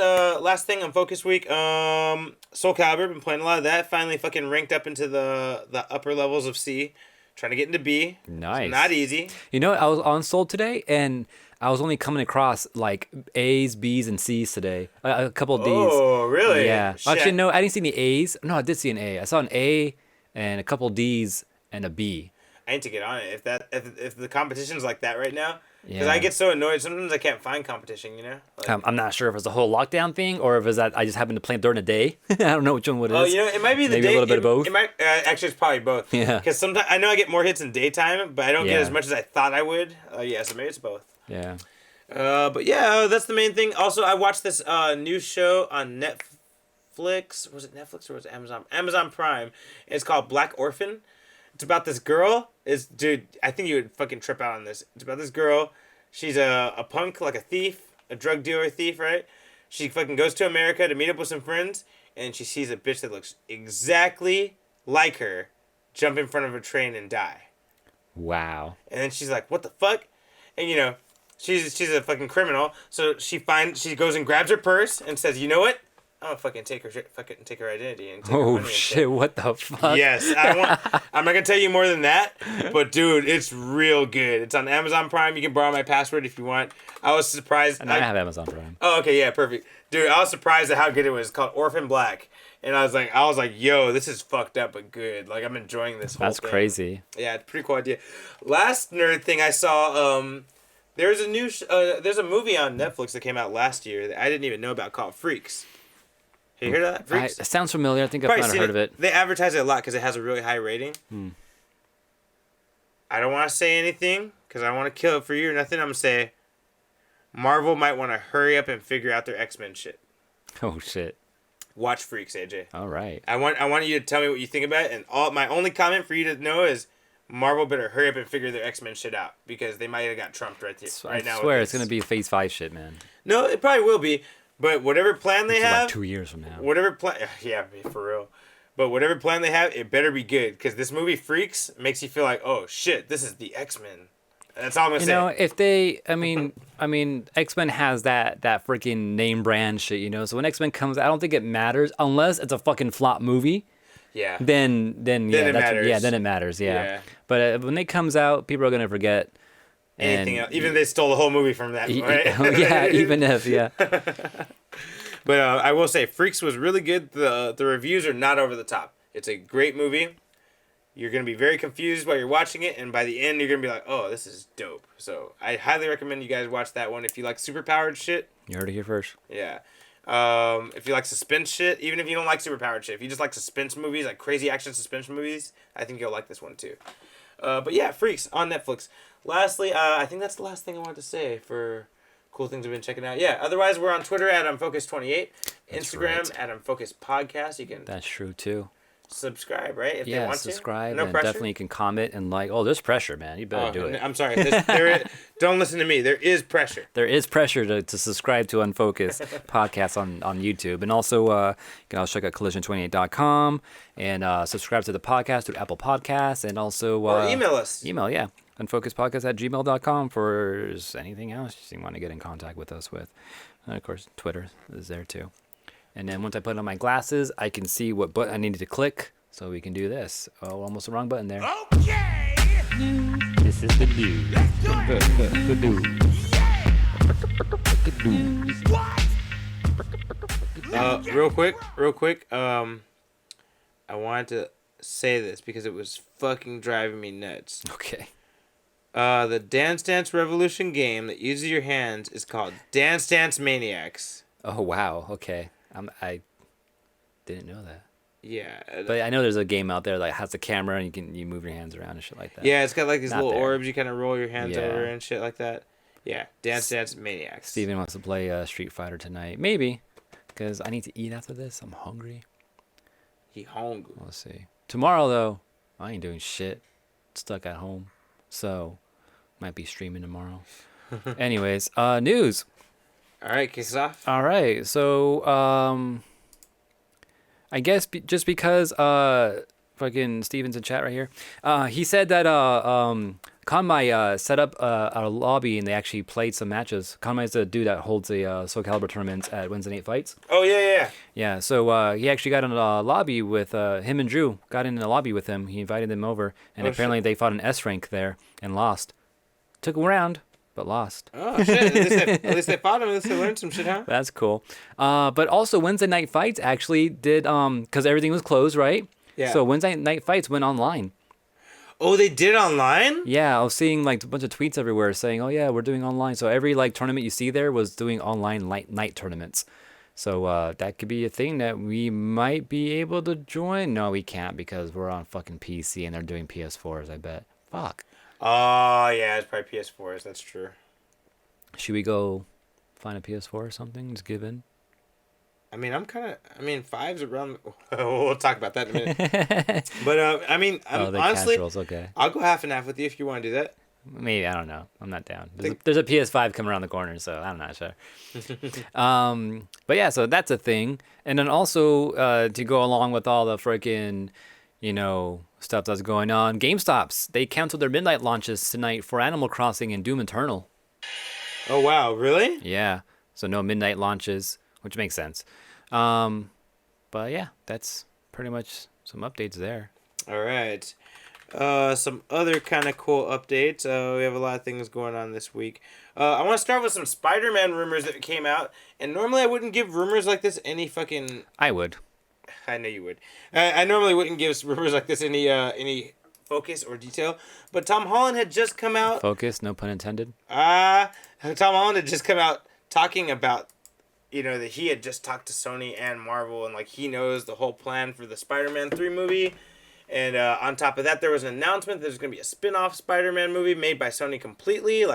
thing on Focus Week, Soul Calibur, been playing a lot of that. Finally fucking ranked up into the upper levels of C. Trying to get into B. Nice. It's not easy. You know, I was on Soul today, and I was only coming across like A's, B's, and C's today. A couple of D's. Oh, really? Yeah. Shit. Actually, no, I didn't see any A's. No, I did see an A. I saw an A and a couple D's and a B. I need to get on it. If the competition's like that right now, because Yeah. I get so annoyed. Sometimes I can't find competition. You know. Like, I'm not sure if it's a whole lockdown thing or if it's that I just happened to play during the day. I don't know which one it is. oh, you know, it might be the Maybe day. a little bit of both. It might actually it's probably both. Yeah. Because sometimes I know I get more hits in daytime, but I don't get Yeah. as much as I thought I would. Yeah, so maybe it's both. Yeah. But yeah, that's the main thing. Also, I watched this new show on Netflix. Was it Netflix or was it Amazon? Amazon Prime. It's called Black Orphan. It's about this girl. Dude, I think you would fucking trip out on this. It's about this girl. She's a punk, like a thief, a drug dealer thief, right? She fucking goes to America to meet up with some friends, and she sees a bitch that looks exactly like her jump in front of a train and die. Wow. And then she's like, what the fuck? And, you know, she's a fucking criminal. So she goes and grabs her purse and says, you know what? I'm gonna fucking take her identity and take her money Oh and shit! What the fuck? Yes, I'm not gonna tell you more than that, but dude, it's real good. It's on Amazon Prime. You can borrow my password if you want. I was surprised. And I have Amazon Prime. Oh, okay, yeah, perfect, dude. I was surprised at how good it was. It's called Orphan Black, and I was like, yo, this is fucked up but good. Like I'm enjoying this whole That's thing. crazy. Yeah, it's a pretty cool idea. Last nerd thing I saw, there's a new there's a movie on Netflix that came out last year that I didn't even know about called Freaks. Have you heard of that? Freaks? It sounds familiar. I think I've Probably kind of seen heard of it. They advertise it a lot because it has a really high rating. I don't want to say anything because I want to kill it for you or nothing. I'm going to say Marvel might want to hurry up and figure out their X-Men shit. Oh shit! Watch Freaks, AJ. All right. I want you to tell me what you think about it, and my only comment for you to know is Marvel better hurry up and figure their X-Men shit out because they might have got trumped right now. I swear it's gonna be Phase 5 shit, man. No, it probably will be. But whatever plan they have, like 2 years from now. whatever plan, yeah, for real. But whatever plan they have, it better be good because this movie Freaks makes you feel like, oh shit, this is the X-Men. That's all I'm gonna say. You know, if they, I mean, X-Men has that freaking name brand shit, you know. So when X-Men comes, I don't think it matters unless it's a fucking flop movie. Yeah. Then yeah, it matters. Yeah, then it matters. Yeah. Yeah. But when it comes out, people are gonna forget. Anything else? Even if they stole the whole movie from that, right? Yeah, even if, yeah. But I will say, Freaks was really good. The reviews are not over the top. It's a great movie. You're going to be very confused while you're watching it, and by the end, you're going to be like, oh, this is dope. So I highly recommend you guys watch that one if you like superpowered shit. You heard it here first. Yeah. If you like suspense shit, even if you don't like superpowered shit, if you just like suspense movies, like crazy action suspense movies, I think you'll like this one too. But yeah, Freaks on Netflix. Lastly, I think that's the last thing I wanted to say for cool things I've been checking out. Yeah, otherwise we're on Twitter at Unfocused28, Instagram at Unfocused Podcast. You can That's true too. subscribe, right? If they Yeah, want subscribe, to. No and pressure. definitely you can comment and like. Oh, there's pressure, man. You better do it. I'm sorry. Don't listen to me. There is pressure. There is pressure to subscribe to Unfocused Podcast on YouTube. And also, you can also check out collision28.com and subscribe to the podcast through Apple Podcasts. And also... Or email us. Email, yeah. Unfocusedpodcast@gmail.com for anything else you want to get in contact with us with. And of course, Twitter is there too. And then once I put on my glasses, I can see what button I needed to click so we can do this. Oh, almost the wrong button there. Okay. This is the news. Let's do it. The news. The news. What? Real quick. I wanted to say this because it was fucking driving me nuts. Okay. The Dance Dance Revolution game that uses your hands is called Dance Dance Maniacs. Oh, wow. Okay. I didn't know that. Yeah. But I know there's a game out there that has a camera and you move your hands around and shit like that. Yeah, it's got like these Not little there. orbs you kind of roll your hands Yeah. over and shit like that. Yeah, Dance Dance Maniacs. Steven wants to play Street Fighter tonight. Maybe. because I need to eat after this. I'm hungry. He hungry. Let's see. Tomorrow, though, I ain't doing shit. Stuck at home. So, might be streaming tomorrow. Anyways, news. All right, kick us off. All right. So, I guess just because fucking Steven's in chat right here, he said that Kanmai set up a lobby and they actually played some matches. Kanmai is the dude that holds the Soul Calibur tournaments at Wednesday Night Fights. Oh, yeah. Yeah, so he actually got in a lobby with him and Drew. Got in a lobby with him. He invited them over, and apparently they fought an S rank there and lost. Took a round, but lost. Oh, shit. At least they fought him. At least they learned some shit, huh? That's cool. But also Wednesday Night Fights actually did, because everything was closed, right? Yeah. So Wednesday Night Fights went online. Oh, they did online? Yeah, I was seeing like a bunch of tweets everywhere saying, "Oh yeah, we're doing online." So every like tournament you see there was doing online night tournaments. So that could be a thing that we might be able to join. No, we can't because we're on fucking PC and they're doing PS4s. I bet. Fuck. Oh yeah, it's probably PS4s. That's true. Should we go find a PS4 or something? Just give in. I mean, five's around. We'll talk about that in a minute. But honestly, casuals, okay. I'll go half and half with you if you want to do that. Maybe, I don't know. I'm not down. There's a PS5 coming around the corner, so I'm not sure. But yeah, so that's a thing. And then also to go along with all the freaking, stuff that's going on, GameStops, they canceled their midnight launches tonight for Animal Crossing and Doom Eternal. Oh wow, really? Yeah. So no midnight launches, which makes sense. But yeah, that's pretty much some updates there. All right. Some other kind of cool updates. We have a lot of things going on this week. I want to start with some Spider-Man rumors that came out. And normally I wouldn't give rumors like this any fucking... I would. I know you would. I normally wouldn't give rumors like this any focus or detail. But Tom Holland had just come out... Focus, no pun intended. Tom Holland had just come out talking about, that he had just talked to Sony and Marvel. And, he knows the whole plan for the Spider-Man 3 movie. And on top of that, there was an announcement that there's going to be a spin-off Spider-Man movie made by Sony completely.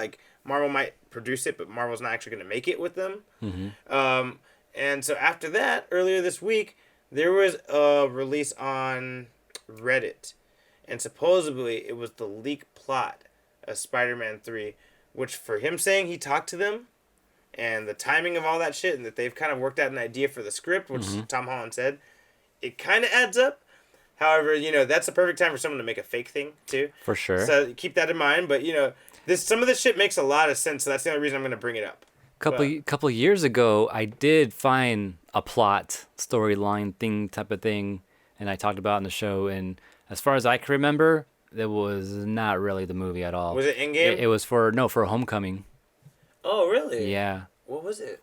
Marvel might produce it, but Marvel's not actually going to make it with them. Mm-hmm. And so after that, earlier this week, there was a release on Reddit. And supposedly, it was the leak plot of Spider-Man 3, which for him saying he talked to them, and the timing of all that shit, and that they've kind of worked out an idea for the script, which Tom Holland said, it kind of adds up. However, that's the perfect time for someone to make a fake thing, too. For sure. So keep that in mind. But, some of this shit makes a lot of sense, so that's the only reason I'm going to bring it up. Couple years ago, I did find a plot, storyline thing type of thing, and I talked about it in the show. And as far as I can remember, it was not really the movie at all. Was it in-game? It was for Homecoming. Oh, really? Yeah. What was it?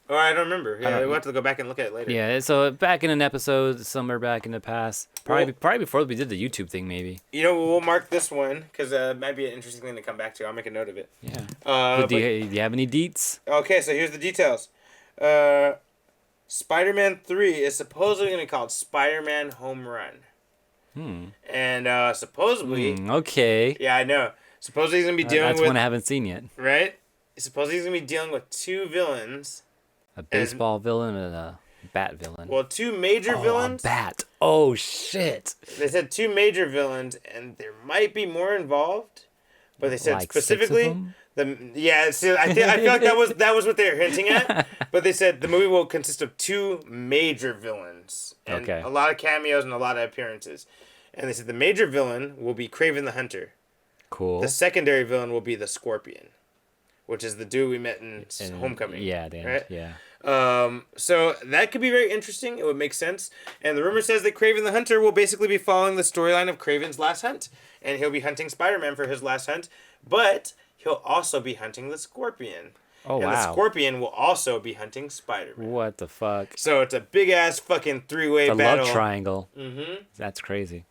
Oh, I don't remember. Yeah, we'll have to go back and look at it later. Yeah, so back in an episode, somewhere back in the past. Probably before we did the YouTube thing, maybe. We'll mark this one, because it might be an interesting thing to come back to. I'll make a note of it. Yeah. Do you have any deets? Okay, so here's the details. Spider-Man 3 is supposedly going to be called Spider-Man Home Run. And supposedly... okay. Yeah, I know. Supposedly he's going to be dealing with... That's one I haven't seen yet. Right? Supposedly he's going to be dealing with two villains. A baseball villain and a bat villain. Well, two major villains. A bat. Oh, shit. They said two major villains, and there might be more involved. But they said specifically... 6 of them? I feel like that was what they were hinting at. But they said the movie will consist of two major villains. And a lot of cameos and a lot of appearances. And they said the major villain will be Kraven the Hunter. Cool. The secondary villain will be the Scorpion, which is the dude we met in Homecoming. Yeah, Dan. Right? Yeah. So that could be very interesting. It would make sense. And the rumor says that Kraven the Hunter will basically be following the storyline of Kraven's last hunt. And he'll be hunting Spider-Man for his last hunt. But he'll also be hunting the Scorpion. Oh, wow. And the Scorpion will also be hunting Spider-Man. What the fuck? So it's a big-ass fucking three-way battle. The love triangle. Mm-hmm. That's crazy.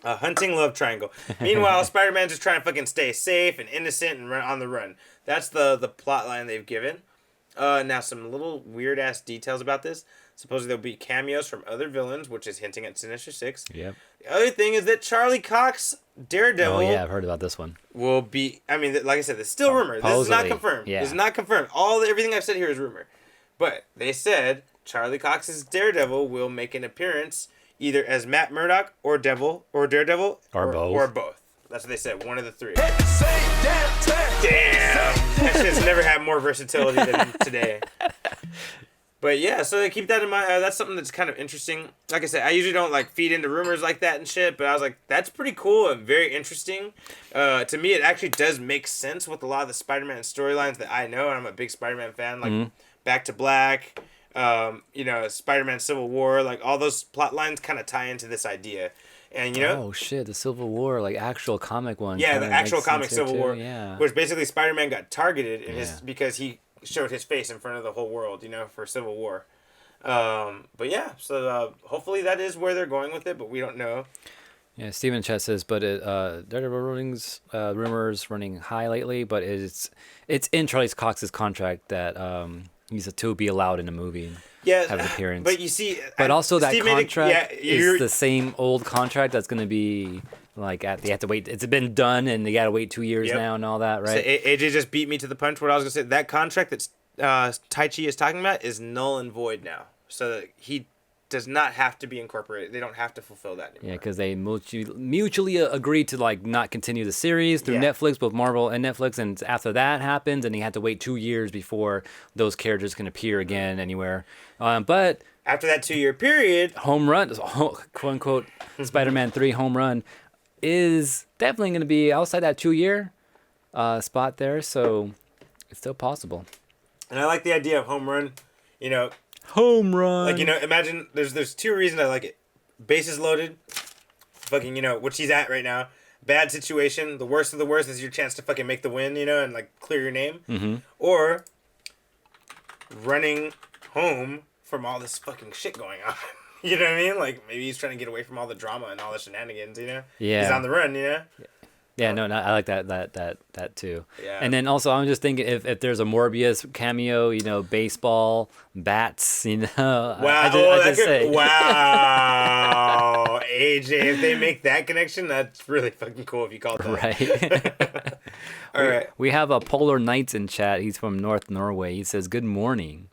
A hunting love triangle. Meanwhile, Spider-Man's just trying to fucking stay safe and innocent and run on the run. That's the plot line they've given. Now, some little weird-ass details about this. Supposedly there'll be cameos from other villains, which is hinting at Sinister Six. Yep. The other thing is that Charlie Cox, Daredevil... Oh, yeah, I've heard about this one. ...will be... I mean, like I said, it's still rumor. This is not confirmed. Yeah. This is not confirmed. Everything I've said here is rumor. But they said Charlie Cox's Daredevil will make an appearance either as Matt Murdock or Daredevil Or both. Or both. That's what they said. One of the three. Damn. That shit's never had more versatility than today. But yeah, so keep that in mind. That's something that's kind of interesting. Like I said, I usually don't like feed into rumors like that and shit, but I was like, that's pretty cool and very interesting. To me, it actually does make sense with a lot of the Spider-Man storylines that I know, and I'm a big Spider-Man fan. Like Back to Black, Spider-Man Civil War, like all those plot lines kind of tie into this idea. And oh shit, the Civil War, like actual comic one. Yeah, the actual comic Civil War, yeah. which basically Spider-Man got targeted because he showed his face in front of the whole world, for Civil War. But yeah, so hopefully that is where they're going with it, but we don't know. Yeah, Steven Chet says, but Daredevil rumors running high lately, but it's in Charlie Cox's contract that he's to be allowed in the movie. Yeah, have an appearance. But you see, but also that contract is the same old contract that's going to be like they have to wait. It's been done, and they got to wait 2 years now and all that, right? So AJ just beat me to the punch. What I was gonna say, that contract that Tai Chi is talking about is null and void now. So he does not have to be incorporated. They don't have to fulfill that anymore. Yeah, because they mutually agreed to like not continue the series through Netflix, both Marvel and Netflix, and after that happens, and he had to wait 2 years before those characters can appear again anywhere. But after that 2 year period, home run, quote unquote, Spider-Man 3 home run is definitely going to be outside that 2 year spot there, so it's still possible. And I like the idea of home run, Home run. Like, imagine there's two reasons I like it. Bases loaded, fucking, which he's at right now. Bad situation. The worst of the worst is your chance to fucking make the win, and like clear your name. Mm-hmm. Or running home from all this fucking shit going on. You know what I mean? Like maybe he's trying to get away from all the drama and all the shenanigans, Yeah. He's on the run, Yeah, no, I like that too. Yeah. And then also, I'm just thinking if there's a Morbius cameo, baseball, bats, Wow. Wow. AJ, if they make that connection, that's really fucking cool if you call it that. Right. All right. We have a Polar Knights in chat. He's from North Norway. He says, "Good morning."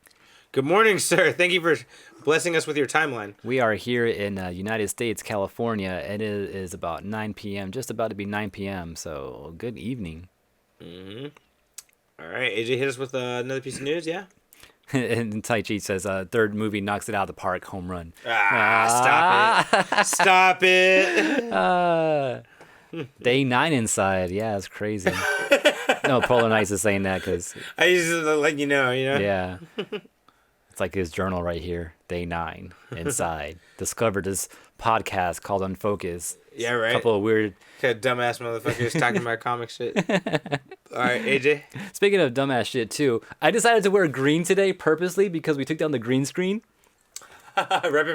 Good morning, sir. Thank you for blessing us with your timeline. We are here in United States, California, and it is about 9 p.m., just about to be 9 p.m., so good evening. Mm-hmm. All right, AJ, hit us with another piece of news, yeah? And Tai Chi says, third movie knocks it out of the park, home run. Stop it. Stop it. Day 9 inside. Yeah, it's crazy. No, Polar Knights is saying that because... I used to let you know, Yeah. It's like his journal right here. Day 9 inside. Discovered this podcast called Unfocused. Yeah, right. A couple of weird... Kind of dumbass motherfuckers talking about comic shit. All right, AJ. Speaking of dumbass shit, too, I decided to wear green today purposely because we took down the green screen.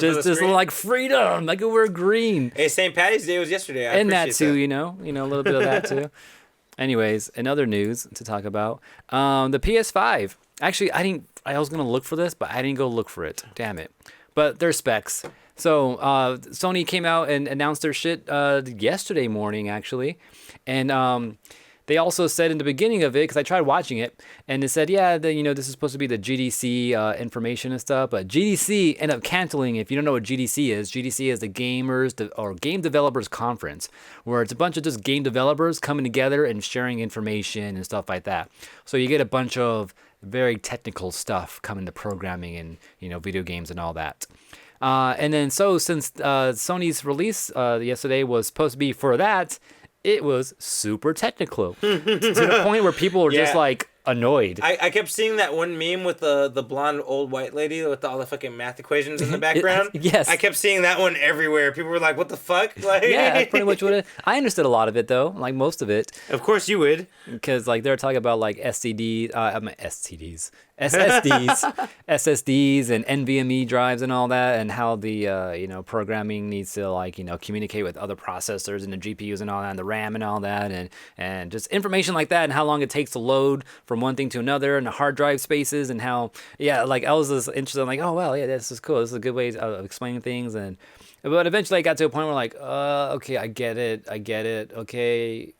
Just like freedom. I could wear green. Hey, St. Patty's Day was yesterday. And that too, a little bit of that too. Anyways, in other news to talk about, the PS5. Actually, I was gonna look for this, but I didn't go look for it. Damn it. But their specs. So Sony came out and announced their shit yesterday morning, actually, and they also said in the beginning of it, because I tried watching it, and it said, this is supposed to be the GDC information and stuff, but GDC ended up canceling. If you don't know what GDC is the Game Developers Conference, where it's a bunch of just game developers coming together and sharing information and stuff like that. So you get a bunch of very technical stuff coming to programming and, video games and all that. And then since Sony's release yesterday was supposed to be for that, it was super technical to the point where people were just like annoyed. I kept seeing that one meme with the blonde old white lady with all the fucking math equations in the background. Yes. I kept seeing that one everywhere. People were like, what the fuck? Like, yeah, that's pretty much what it is. I understood a lot of it, though, like most of it. Of course you would. Because like they're talking about like SSDs and NVMe drives and all that, and how the programming needs to communicate with other processors and the GPUs and all that, and the RAM and all that, and just information like that, and how long it takes to load from one thing to another, and the hard drive spaces, and how I was just interested. I'm like, oh wow, yeah, this is cool. This is a good way of explaining things, but eventually I got to a point where okay, I get it. Okay,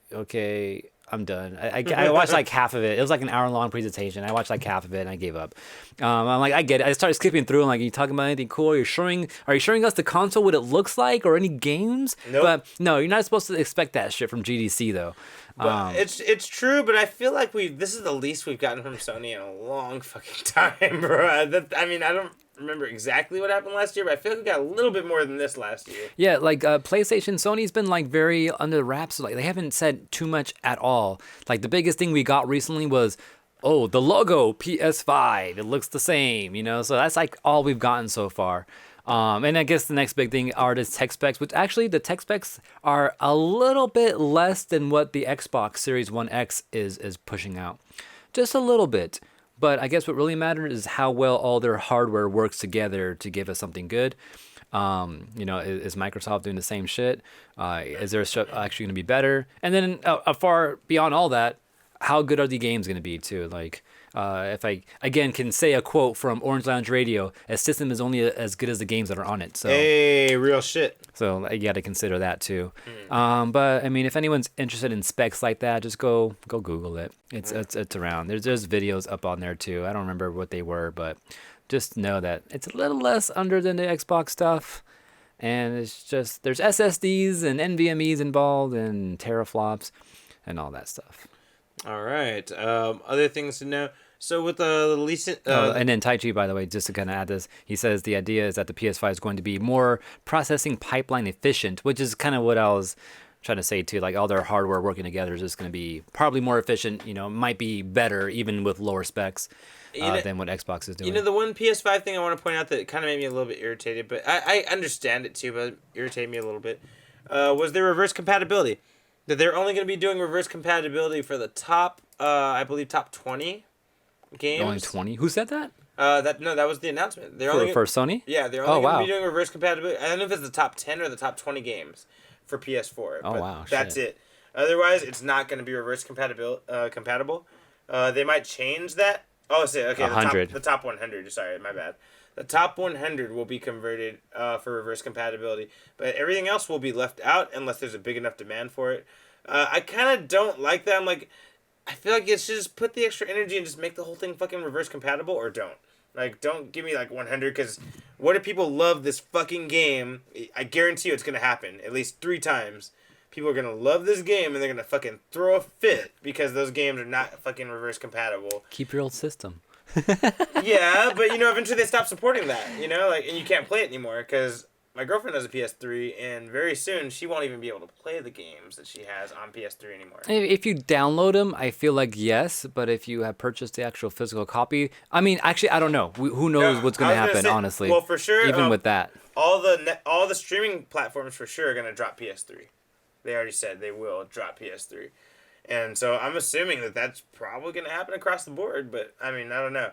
I'm done. I watched like half of it. It was like an hour-long presentation. I watched like half of it and I gave up. I'm like, I get it. I started skipping through and like, are you talking about anything cool? Are you showing us the console, what it looks like, or any games? Nope. But no, you're not supposed to expect that shit from GDC though. But it's true, but I feel like this is the least we've gotten from Sony in a long fucking time, bro. I mean, I don't remember exactly what happened last year, but I feel like we got a little bit more than this last year. Yeah, like PlayStation, Sony's been like very under wraps. Like they haven't said too much at all. Like the biggest thing we got recently was, oh, the logo PS5. It looks the same, you know. So that's like all we've gotten so far. And I guess the next big thing are the tech specs, which actually the tech specs are a little bit less than what the Xbox Series One X is pushing out. Just a little bit. But I guess what really matters is how well all their hardware works together to give us something good. You know, is Microsoft doing the same shit? Is their stuff actually going to be better? And then far beyond all that, how good are the games going to be too? Like, if I again can say a quote from Orange Lounge Radio, a system is only as good as the games that are on it. So hey, real shit. So you got to consider that too. But I mean, if anyone's interested in specs like that, just go Google it. It's around. There's videos up on there too. I don't remember what they were, but just know that it's a little less under than the Xbox stuff. And it's just there's SSDs and NVMe's involved and teraflops and all that stuff. All right. Other things to know. So with the recent... and then Tai Chi, by the way, just to kind of add this, he says the idea is that the PS5 is going to be more processing pipeline efficient, which is kind of what I was trying to say too. Like all their hardware working together is just going to be probably more efficient. You know, might be better even with lower specs than what Xbox is doing. You know, the one PS5 thing I want to point out that kind of made me a little bit irritated, but I understand it too, but it irritated me a little bit, was their reverse compatibility. That they're only going to be doing reverse compatibility for the top, I believe, top 20 games. Only 20? Who said that? That was the announcement. They're for Sony? Yeah, they're only going to be doing reverse compatibility. I don't know if it's the top 10 or the top 20 games for PS4. Oh, wow. That's it. Otherwise, it's not going to be reverse compatible. They might change that. Oh, okay. 100. The top 100. Sorry, my bad. The top 100 will be converted for reverse compatibility, but everything else will be left out unless there's a big enough demand for it. I kind of don't like that. I'm like, I feel like it should just put the extra energy and just make the whole thing fucking reverse compatible, or don't. Like, don't give me like 100, because what if people love this fucking game? I guarantee you it's going to happen at least 3 times. People are going to love this game and they're going to fucking throw a fit because those games are not fucking reverse compatible. Keep your old system. Yeah, but you know, eventually they stop supporting that, you know, like, and you can't play it anymore because my girlfriend has a PS3 and very soon she won't even be able to play the games that she has on PS3 anymore. If you download them, I feel like yes, but if you have purchased the actual physical copy, I mean, actually, I don't know. Who knows what's going to happen, honestly. Well, for sure, even with that, all the streaming platforms for sure are going to drop PS3. They already said they will drop PS3. And so I'm assuming that that's probably going to happen across the board, but I mean, I don't know.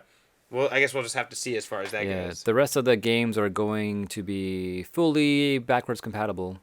Well, I guess we'll just have to see as far as that goes. The rest of the games are going to be fully backwards compatible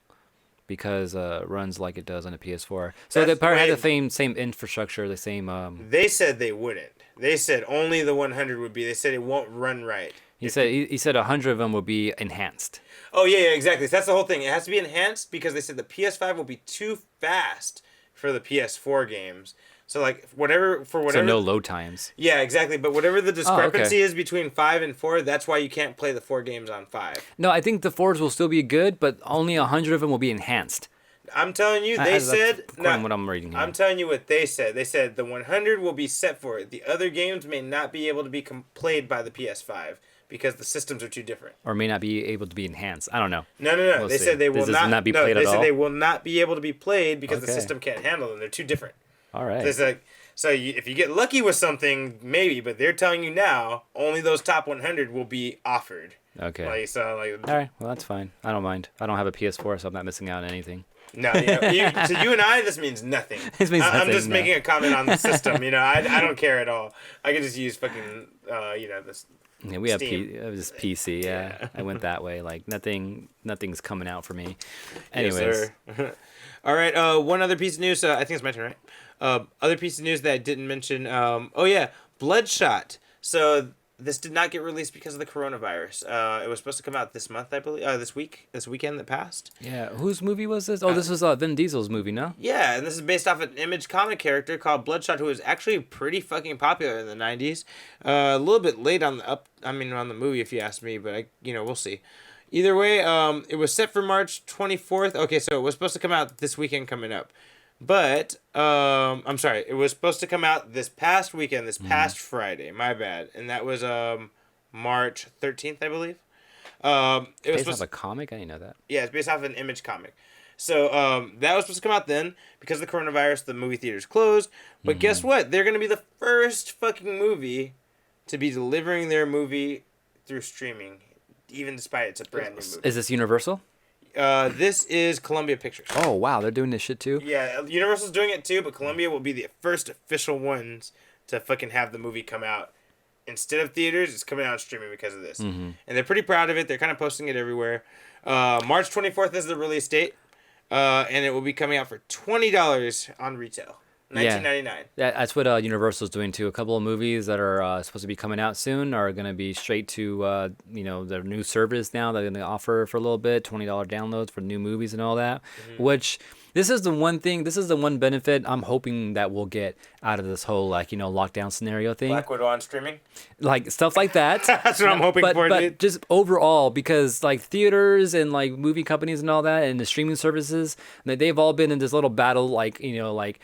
because it runs like it does on a PS4. So they probably have the same infrastructure, the same... They said they wouldn't. They said only the 100 would be. They said it won't run right. He said 100 of them will be enhanced. Oh, yeah, exactly. So that's the whole thing. It has to be enhanced because they said the PS5 will be too fast for the PS4 games. So like whatever. So no load times. Yeah, exactly. But whatever the discrepancy is between 5 and 4, that's why you can't play the 4 games on 5. No, I think the 4s will still be good, but only 100 of them will be enhanced. I'm telling you, they said. What I'm reading here. I'm telling you what they said. They said the 100 will be set for it. The other games may not be able to be played by the PS5 because the systems are too different. Or may not be able to be enhanced. I don't know. No. We'll they see. said they will not be played at all. They said they will not be able to be played because the system can't handle them. They're too different. All right. It's like, if you get lucky with something, maybe, but they're telling you now only those top 100 will be offered. Okay. All right. Well, that's fine. I don't mind. I don't have a PS4, so I'm not missing out on anything. No, to you and I, this means nothing. This means nothing. I'm just making a comment on the system. You know, I don't care at all. I can just use fucking this. Yeah, we Steam. have this PC. Yeah, I went that way. Like nothing's coming out for me. Anyways. Yes, sir. All right. One other piece of news. I think it's my turn, right? Other piece of news that I didn't mention. Bloodshot. So this did not get released because of the coronavirus. It was supposed to come out this month, I believe. This weekend that passed. Yeah, whose movie was this? Oh, this was Vin Diesel's movie, no? Yeah, and this is based off an Image comic character called Bloodshot, who was actually pretty fucking popular in the 90s. A little bit late on the movie, if you ask me, but we'll see. Either way, it was set for March 24th. Okay, so it was supposed to come out this weekend coming up. But, I'm sorry, it was supposed to come out this past weekend, this past Friday, my bad. And that was, March 13th, I believe. It was based off a comic? I didn't know that. Yeah, it's based off an Image comic. So, that was supposed to come out then. Because of the coronavirus, the movie theaters closed. But guess what? They're going to be the first fucking movie to be delivering their movie through streaming, even despite it's a brand new movie. Is this Universal? This is Columbia Pictures. Oh, wow. They're doing this shit too? Yeah, Universal's doing it too, but Columbia will be the first official ones to fucking have the movie come out. Instead of theaters, it's coming out on streaming because of this. And they're pretty proud of it. They're kind of posting it everywhere. March 24th is the release date. And it will be coming out for $20 on retail. $19.99. Yeah, that's what Universal's doing too. A couple of movies that are supposed to be coming out soon are going to be straight to their new service now. They're going to offer for a little bit $20 downloads for new movies and all that. Which this is the one thing. This is the one benefit I'm hoping that we'll get out of this whole lockdown scenario thing. Black Widow on streaming, like stuff like that. That's what I'm hoping for. But dude. just overall, because like theaters and like movie companies and all that, and the streaming services, they've all been in this little battle. Like Netflix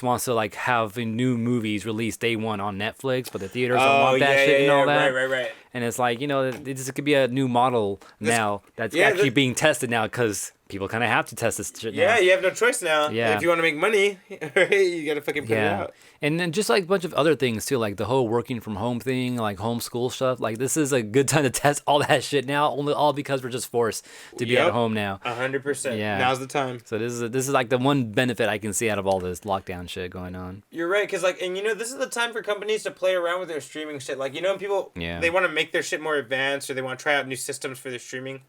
wants to like have new movies released day one on Netflix, but the theaters don't want that shit and all that. Right. And it's like this could be a new model now that's actually being tested now because people kind of have to test this shit now. Yeah, you have no choice now. Yeah. If you want to make money, right, you got to fucking put it out. And then just like a bunch of other things too, like the whole working from home thing, like homeschool stuff. Like this is a good time to test all that shit now, all because we're just forced to be at home now. 100%. Yeah. Now's the time. So this is like the one benefit I can see out of all this lockdown shit going on. You're right, because this is the time for companies to play around with their streaming shit. Like, when people, they want to make their shit more advanced or they want to try out new systems for their streaming.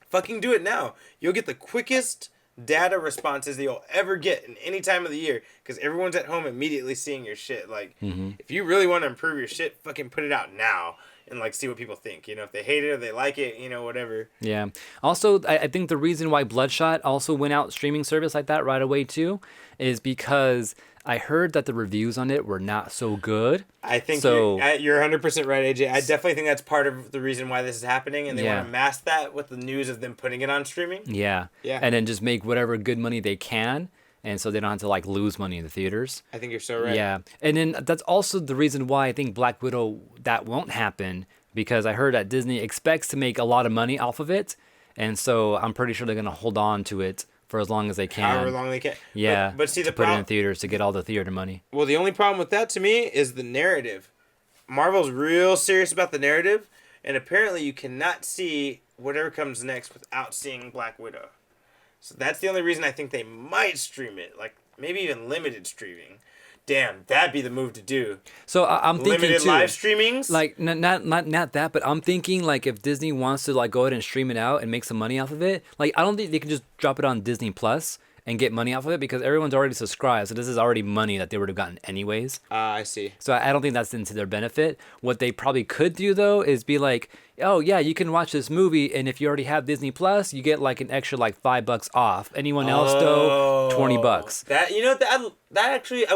Fucking do it now. You'll get the quickest data responses that you'll ever get in any time of the year because everyone's at home immediately seeing your shit. Like, if you really want to improve your shit, fucking put it out now and like see what people think. If they hate it or they like it, whatever. Yeah. Also, I think the reason why Bloodshot also went out streaming service like that right away too is because I heard that the reviews on it were not so good. I think you're 100% right, AJ. I definitely think that's part of the reason why this is happening, and they want to mask that with the news of them putting it on streaming. Yeah. And then just make whatever good money they can, and so they don't have to like lose money in the theaters. I think you're so right. Yeah, and then that's also the reason why I think Black Widow that won't happen because I heard that Disney expects to make a lot of money off of it, and so I'm pretty sure they're gonna hold on to it for as long as they can. However long they can. Yeah. But see, to put it in theaters to get all the theater money. Well, the only problem with that to me is the narrative. Marvel's real serious about the narrative, and apparently you cannot see whatever comes next without seeing Black Widow. So that's the only reason I think they might stream it, like maybe even limited streaming. Damn, that'd be the move to do. So I'm thinking limited too, live streamings. Like not that, but I'm thinking like if Disney wants to like go ahead and stream it out and make some money off of it, like I don't think they can just drop it on Disney Plus and get money off of it because everyone's already subscribed. So this is already money that they would have gotten anyways. I see. So I don't think that's into their benefit. What they probably could do though is be like, oh yeah, you can watch this movie, and if you already have Disney Plus, you get like an extra like $5 off. Anyone else though, $20. That actually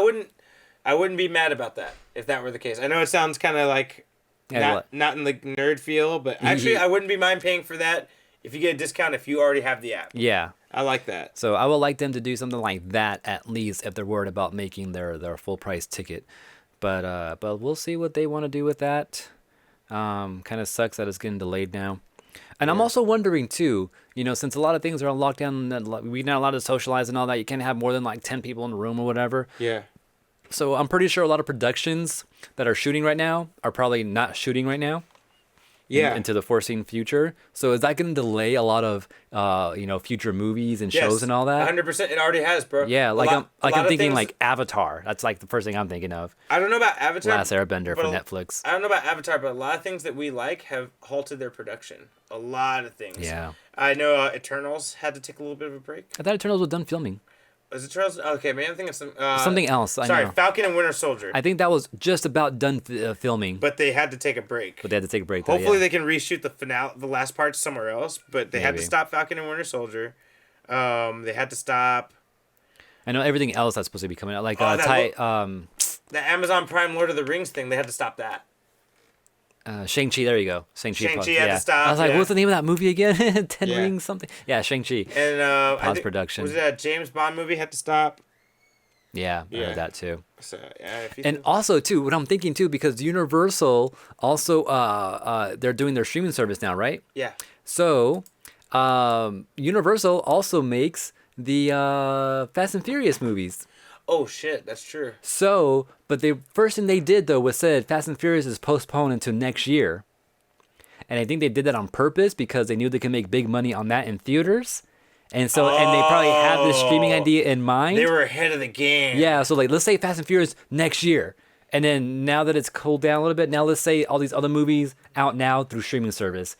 I wouldn't be mad about that if that were the case. I know it sounds kind of like not in the nerd feel, but actually I wouldn't be mind paying for that if you get a discount if you already have the app. Yeah. I like that. So I would like them to do something like that at least if they're worried about making their full price ticket. But we'll see what they want to do with that. Kind of sucks that it's getting delayed now. And I'm also wondering too, since a lot of things are on lockdown, we're not allowed to socialize and all that. You can't have more than like 10 people in a room or whatever. Yeah. So I'm pretty sure a lot of productions that are shooting right now are probably not shooting right now. Yeah. Into the foreseen future. So is that going to delay a lot of future movies and shows and all that? 100%. It already has, bro. Yeah, I'm thinking like Avatar. That's like the first thing I'm thinking of. I don't know about Avatar. Last Airbender for Netflix. I don't know about Avatar, but a lot of things that we like have halted their production. A lot of things. Yeah. I know Eternals had to take a little bit of a break. I thought Eternals was done filming. Is it Charles? Okay, man. I'm thinking of something else. I sorry, know. Falcon and Winter Soldier. I think that was just about done filming. But they had to take a break. But they had to take a break. Though, Hopefully yeah. they can reshoot the finale, the last part somewhere else. But they had to Maybe. stop Falcon and Winter Soldier. They had to stop I know everything else that's supposed to be coming out, like the Amazon Prime Lord of the Rings thing. They had to stop that. Shang-Chi. There you go. Shang-Chi. Shang-Chi yeah. had to stop, I was like, yeah. what's the name of that movie again? Ten Yeah. Rings something. Yeah, Shang-Chi. And I think- Post-production. Was it a James Bond movie had to stop? Yeah, I Yeah. heard that too. So yeah, if you And think- also too, what I'm thinking too, because Universal also they're doing their streaming service now, right? yeah. So Universal also makes the Fast and Furious movies. Oh shit, that's true. So, but the first thing they did though was said Fast and Furious is postponed until next year. And I think they did that on purpose because they knew they could make big money on that in theaters. And so, and they probably have this streaming idea in mind. They were ahead of the game. Yeah, so like let's say Fast and Furious next year. And then now that it's cooled down a little bit, now let's say all these other movies out now through streaming service.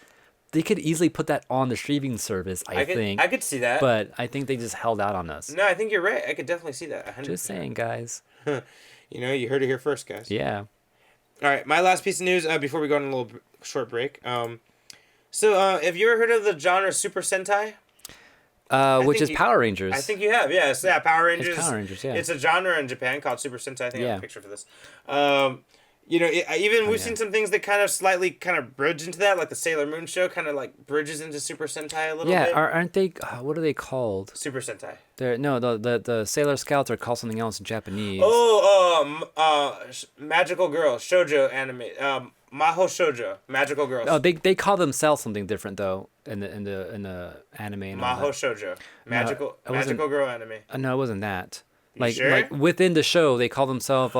They could easily put that on the streaming service, I think. I could see that. But I think they just held out on us. No, I think you're right. I could definitely see that. 100%. Just saying, guys. You know, you heard it here first, guys. Yeah. All right, my last piece of news before we go on a little short break. So have you ever heard of the genre Super Sentai? Which think is you- Power Rangers. I think you have. Yeah, Power Rangers. Power Rangers, yeah. It's a genre in Japan called Super Sentai. I think I have Yeah. a picture for this. You know, we've seen some things that kind of slightly kind of bridge into that, like the Sailor Moon show kind of like bridges into Super Sentai a little yeah, bit. aren't they? What are they called? Super Sentai. They're no, the Sailor Scouts are called something else in Japanese. Magical Girl shoujo anime. Maho shoujo, magical girls. Oh, they call themselves something different though in the anime. And all Maho that. shoujo, magical it wasn't- magical girl anime. No, it wasn't that. Like sure? like within the show, they call themselves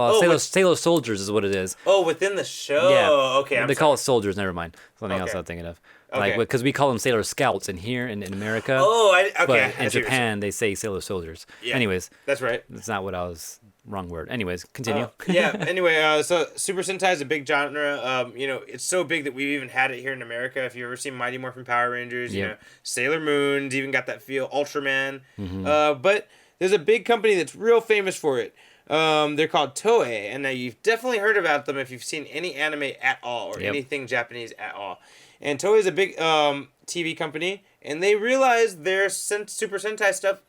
Sailor Soldiers is what it is. Oh, within the show. Yeah. Okay. I'm they call it soldiers. Never mind. Something else Okay. I'm thinking of. Okay. Like because we call them Sailor Scouts in here in America. Oh, okay. But I in see what you're saying. Japan, they say Sailor Soldiers. Yeah. Anyways, That's right. that's not what I was. Wrong word. Anyways, continue. Yeah. Anyway, so Super Sentai is a big genre. You know, it's so big that we've even had it here in America. If you've ever seen Mighty Morphin Power Rangers, you Yep. know, Sailor Moon's even got that feel. Ultraman. Mm-hmm. But there's a big company that's real famous for it. They're called Toei, and now you've definitely heard about them if you've seen any anime at all or Yep. anything Japanese at all. And Toei is a big TV company, and they realize their Super Sentai stuff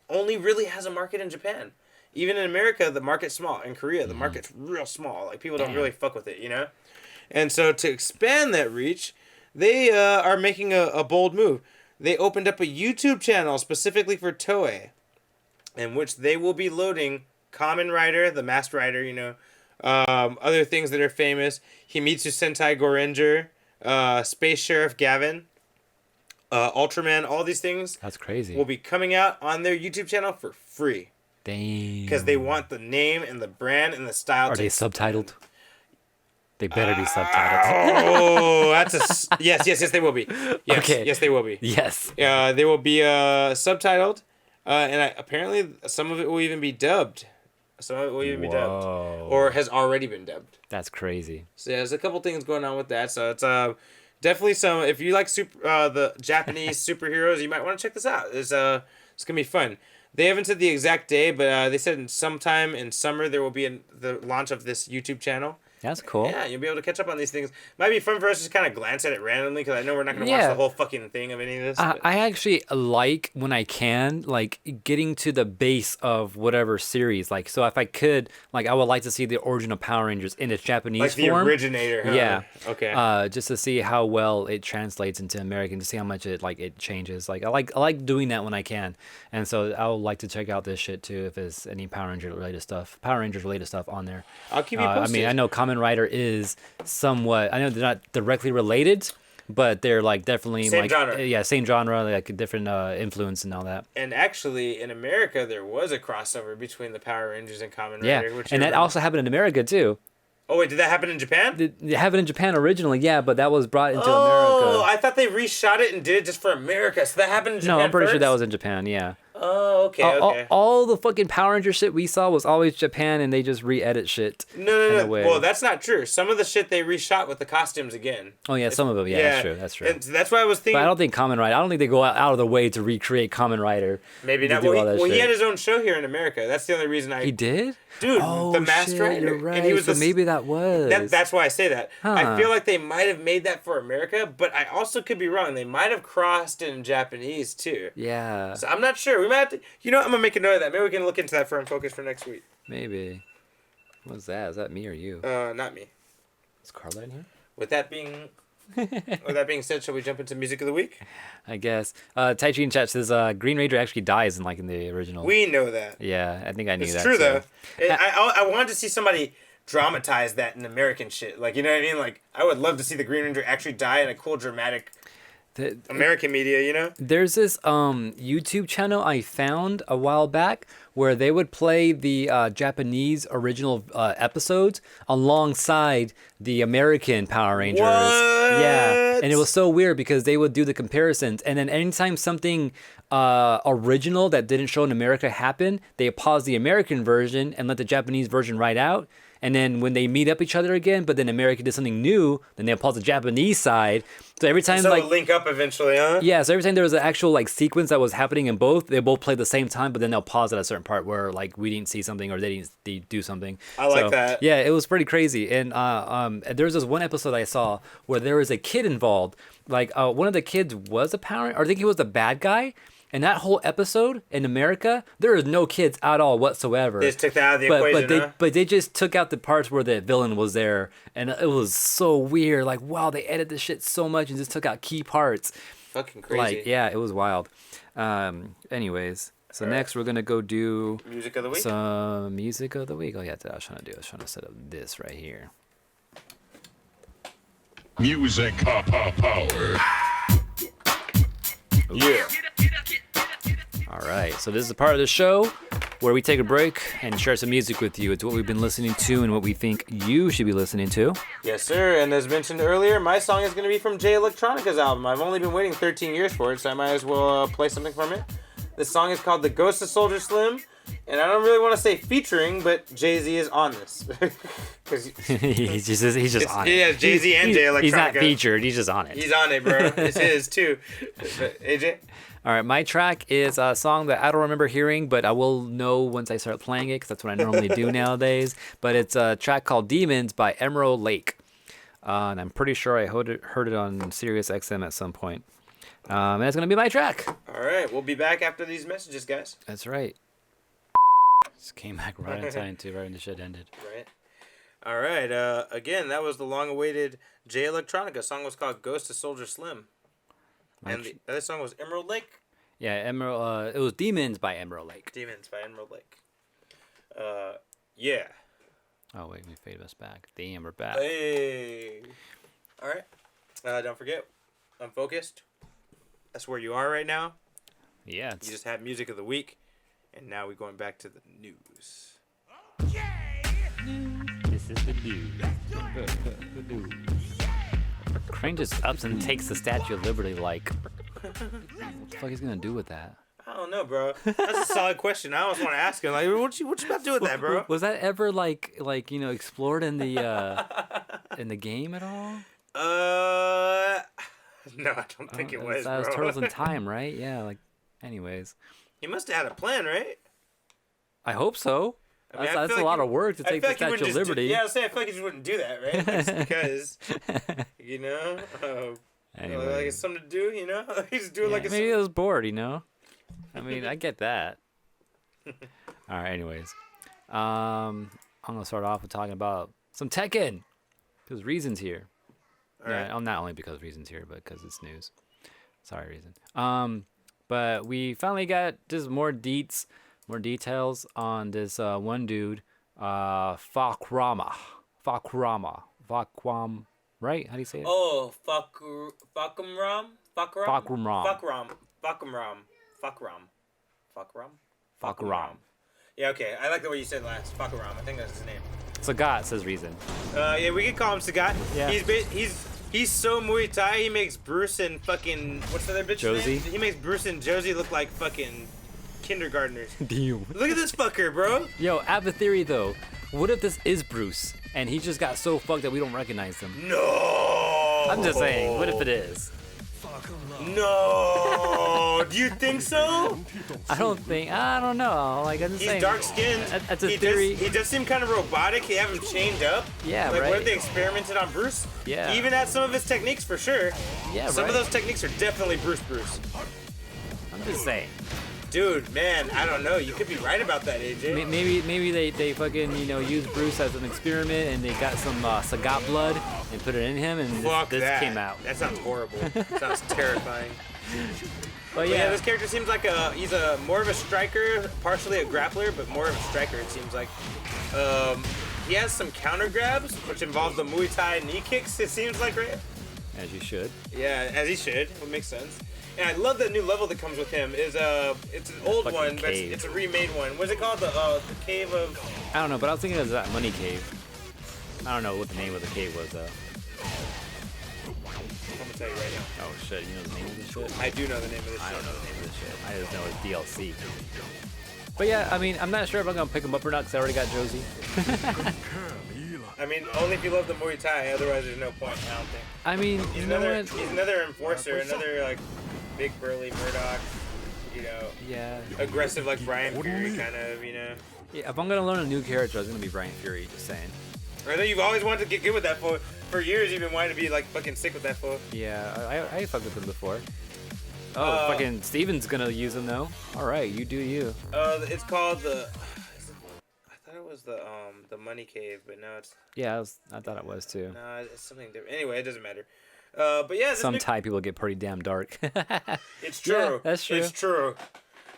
only really has a market in Japan. Even in America, the market's small. In Korea, the market's real small. Like, people don't Damn. really fuck with it, you know? And so to expand that reach, they are making a bold move. They opened up a YouTube channel specifically for Toei, in which they will be loading Kamen Rider, the Masked Rider, you know, other things that are famous, Himitsu Sentai Goranger, Space Sheriff Gavin, Ultraman, all these things That's crazy. will be coming out on their YouTube channel for free. Dang. Because they want the name and the brand and the style. Are to they expand. subtitled? They better be subtitled. Oh, that's yes, they will be. Yes, Okay. yes, they will be. Yes. They will be subtitled, and apparently some of it will even be dubbed. Some of it will even be dubbed, Whoa. or has already been dubbed. That's crazy. So yeah, there's a couple things going on with that. So it's definitely some. If you like the Japanese superheroes, you might want to check this out. It's gonna be fun. They haven't said the exact day, but they said sometime in summer there will be the launch of this YouTube channel. That's cool. Yeah, you'll be able to catch up on these things. Might be fun for us to just kind of glance at it randomly because I know we're not going to watch Yeah. the whole fucking thing of any of this. but- I actually like when I can, like getting to the base of whatever series. Like, so if I could, like, I would like to see the origin of Power Rangers in its Japanese like the form. originator. Huh? Yeah. Okay. Just to see how well it translates into American, to see how much it changes. Like I like doing that when I can, and so I would like to check out this shit too if there's any Power Rangers related stuff on there. I'll keep you I posted. mean, I know Kamen Rider is somewhat. I know they're not directly related, but they're like definitely Same like genre. yeah, same genre, like a different influence and all that. And actually, in America, there was a crossover between the Power Rangers and Kamen Yeah, Rider. Which and you that remember. also happened in America too. Oh wait, did that happen in Japan? They have it in Japan originally, yeah, but that was brought into Oh, America. I thought they reshot it and did it just for America. So that happened in Japan No, I'm pretty sure that first? was in Japan. Yeah. Oh, okay, okay. All the fucking Power Ranger shit we saw was always Japan, and they just re-edit shit. No. Well, that's not true. Some of the shit they reshot with the costumes again. Oh yeah, some of them. Yeah, that's true. And that's why I was thinking. But I don't think Kamen Rider. I don't think they go out of the way to recreate Kamen Rider. Maybe not. Well, he had his own show here in America. That's the only reason He did. Dude, the Masked Rider. You're right. And he was maybe that was. That's why I say that. I feel like they might have made that for America, but I also could be wrong. They might have crossed in Japanese too. Yeah. So I'm not sure. We might have to. You know, I'm gonna make a note of that. Maybe we can look into that for Unfocused for next week. Maybe. What's that? Is that me or you? Not me. Is Carla in here? With that being said, shall we jump into music of the week? I guess. Tai Chi in chat says Green Ranger actually dies in the original. We know that. Yeah, I think I knew that. It's true too. though. I wanted to see somebody dramatize that in American shit. Like, you know what I mean? Like, I would love to see the Green Ranger actually die in a cool dramatic American media, you know? There's this YouTube channel I found a while back where they would play the Japanese original episodes alongside the American Power Rangers. What? Yeah, and it was so weird because they would do the comparisons, and then anytime something original that didn't show in America happened, they pause the American version and let the Japanese version ride out. And then when they meet up each other again, but then America did something new, then they'll pause the Japanese side. So every time it'll link up eventually, huh? Yeah, so every time there was an actual sequence that was happening in both, they both play at the same time, but then they'll pause at a certain part where we didn't see something or they do something. I like that. Yeah, it was pretty crazy. And there was this one episode I saw where there was a kid involved. One of the kids was a parent, or I think he was the bad guy. And that whole episode in America, there is no kids at all whatsoever. They just took that out of the equation, but they just took out the parts where the villain was there, and it was so weird. Wow, they edited this shit so much and just took out key parts. Fucking crazy. Yeah, it was wild. Anyways, so next we're gonna go do music of the week. Some music of the week. Oh yeah, that's what I was trying to do. I was trying to set up this right here. Music power. Yeah. All right, so this is a part of the show where we take a break and share some music with you. It's what we've been listening to and what we think you should be listening to. Yes, sir. And as mentioned earlier, my song is going to be from Jay Electronica's album. I've only been waiting 13 years for it, so I might as well play something from it. This song is called The Ghost of Soldier Slim, and I don't really want to say featuring, but Jay-Z is on this. he's just on it. Yeah, Jay-Z and Jay Electronica. He's not featured, he's just on it. He's on it, bro. It's his, too. AJ? All right, my track is a song that I don't remember hearing, but I will know once I start playing it, because that's what I normally do nowadays. But it's a track called Demons by Emerald Lake. And I'm pretty sure I heard it on Sirius XM at some point. And that's going to be my track. All right, we'll be back after these messages, guys. That's right. Just came back right in time, too, right when the shit ended. Right. All right, again, that was the long-awaited Jay Electronica. The song was called Ghost of Soldier Slim. And the other song was Emerald Lake? Yeah, it was Demons by Emerald Lake. Demons by Emerald Lake. Yeah. Oh, wait, we faded us back. Damn, we're back. Hey. All right. Don't forget, Unfocused. That's where you are right now. Yeah. You just had music of the week, and now we're going back to the news. This is the news. The news. Crane just ups and takes the Statue of Liberty what the fuck is he gonna do with that? I don't know, bro. That's a solid question. I always want to ask him, what you about to do with that, bro? Was that ever explored in the game at all? No, I don't think it was, that bro. was Turtles in Time, right? Yeah, anyways. He must have had a plan, right? I hope so. I mean, that's a lot of work to take the Statue of Liberty. I was saying, I feel like he just wouldn't do that, right? Just because, you know, anyway. it's something to do, you know? He's doing maybe he was bored, you know? I mean, I get that. All right, anyways. I'm going to start off with talking about some Tekken. Because Reason's here. All right. Not only because Reason's here, but because it's news. Sorry, Reason. But we finally got just more details on this one dude, Fakrama, right? How do you say it? Oh, Fakram. Yeah, okay. I like the way you said last. Fakram. I think that's his name. Sagat says Reason. Yeah, we can call him Sagat. Yeah. He's so Muay Thai. He makes Bruce and fucking what's the other bitch Josie? name? He makes Bruce and Josie look like fucking kindergartners. Damn. Look at this fucker, bro. Yo, I have a theory though. What if this is Bruce and he just got so fucked that we don't recognize him? No. I'm just saying. What if it is? No. Do you think so? I don't know. Like I'm just He's saying. dark skinned. That's a theory. He does seem kind of robotic. They have him chained up. Yeah, like, right. what if they experimented on Bruce? Yeah. He even had some of his techniques for sure. Yeah, Some of right. those techniques are definitely Bruce. I'm just saying. Dude, man, I don't know. You could be right about that, AJ. Maybe they fucking use Bruce as an experiment and they got some Sagat blood and put it in him and Fuck this that. came out. That sounds horrible. Sounds terrifying. But Yeah, yeah, this character seems like he's a more of a striker, partially a grappler, but more of a striker. It seems like. He has some counter grabs, which involve the Muay Thai knee kicks. It seems like, right? as you should. Yeah, as he should. It makes sense. And I love the new level that comes with him. It's an old fucking one, but cave. it's a remade one. What's it called? The cave of. I don't know, but I was thinking of that money cave. I don't know what the name of the cave was though. I'm gonna tell you right now. Oh shit, you know the name of this shit? I do know the name of this. I shit. don't know the name of this shit. I just know it's DLC. But yeah, I mean, I'm not sure if I'm gonna pick him up or not because I already got Josie. I mean, only if you love the Muay Thai. Otherwise, there's no point. I don't think. I mean, He's you know another. what? He's another enforcer. Another like big burly Murdoch. You know, Yeah. aggressive like Brian Fury kind of. You know. Yeah, if I'm gonna learn a new character, it's gonna be Brian Fury. Just saying. I know you've always wanted to get good with that fool. For years, you've been wanting to be like fucking sick with that fool. Yeah, I fucked with him before. Oh, fucking Steven's gonna use him though. All right, you do you. It's called the. I thought it was the Money Cave, but no, it's Yeah, I thought it was too. no, it's something different. Anyway, it doesn't matter. But yeah, this Some new- Thai people get pretty damn dark. it's true. Yeah, that's true. It's true.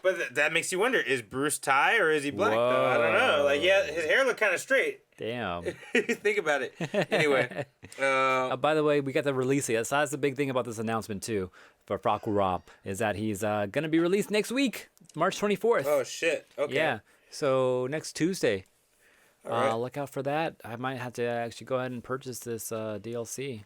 But that makes you wonder: is Bruce Thai or is he black? Though I don't know. Like, yeah, his hair looked kind of straight. Damn. Think about it. Anyway, By the way, we got the release date. So that's the big thing about this announcement too for Prakurab is that he's gonna be released next week, March 24th. oh shit. Okay. Yeah. So next Tuesday. All right. Look out for that. I might have to actually go ahead and purchase this DLC.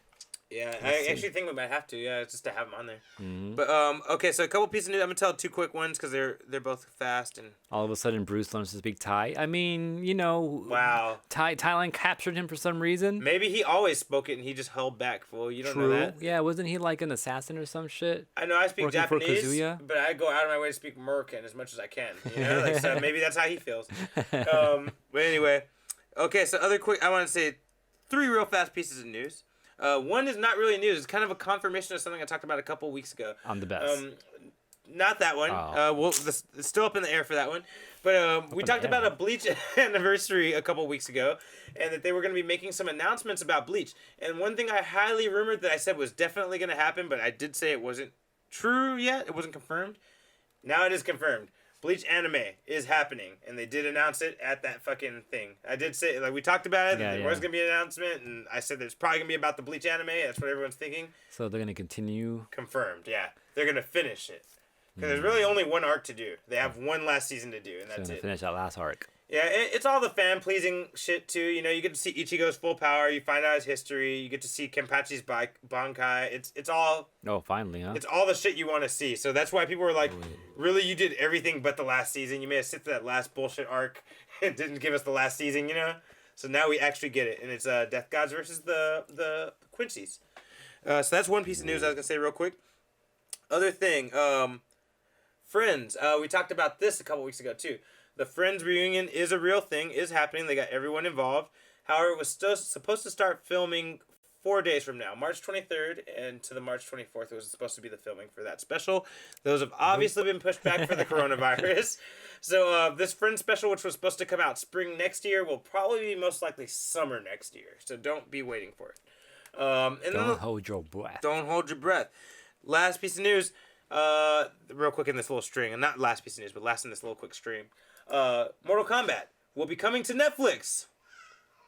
Yeah, Let's I see. actually think we might have to. Yeah, just to have them on there. Mm-hmm. But okay, so a couple pieces of news. I'm gonna tell two quick ones because they're both fast and. All of a sudden, Bruce learns to speak Thai. I mean, Wow. Thailand captured him for some reason. Maybe he always spoke it and he just held back. Fool, you don't know True. that. Yeah, wasn't he like an assassin or some shit? I know I speak Working for Japanese, Kazuya? but I go out of my way to speak American as much as I can. You know, like, so maybe that's how he feels. But anyway, okay. So I want to say three real fast pieces of news. One is not really news. It's kind of a confirmation of something I talked about a couple weeks ago. I'm the best. Not that one. Oh. It's still up in the air for that one. But we in talked the about air. a Bleach anniversary a couple weeks ago, and that they were going to be making some announcements about Bleach. And one thing I highly rumored that I said was definitely going to happen, but I did say it wasn't true yet. It wasn't confirmed. Now it is confirmed. Bleach anime is happening, and they did announce it at that fucking thing. I did say, like, we talked about it, Yeah, there was going to be an announcement, and I said there's probably going to be about the Bleach anime. That's what everyone's thinking. So they're gonna continue. Confirmed, yeah. They're going to finish it. Because there's really only one arc to do. They have one last season to do, and So that's gonna it. finish that last arc. Yeah, it's all the fan-pleasing shit, too. You know, you get to see Ichigo's full power. You find out his history. You get to see Kenpachi's Bankai. It's all... Oh, finally, huh? It's all the shit you want to see. So that's why people were like, really, you did everything but the last season. You made us sit through that last bullshit arc and didn't give us the last season, you know? So now we actually get it. And it's Death Gods versus the Quincy's. So that's one piece of news I was going to say real quick. Other thing, Friends. We talked about this a couple weeks ago, too. The Friends reunion is a real thing, is happening. They got everyone involved. However, it was still supposed to start filming 4 days from now, March 23rd, and to the March 24th, it was supposed to be the filming for that special. Those have obviously been pushed back for the coronavirus. So this Friends special, which was supposed to come out spring next year, will probably be most likely summer next year. So don't be waiting for it. And Don't hold your breath. don't hold your breath. Last piece of news, real quick in this little string, and not last piece of news, but last in this little quick stream. Mortal Kombat will be coming to Netflix.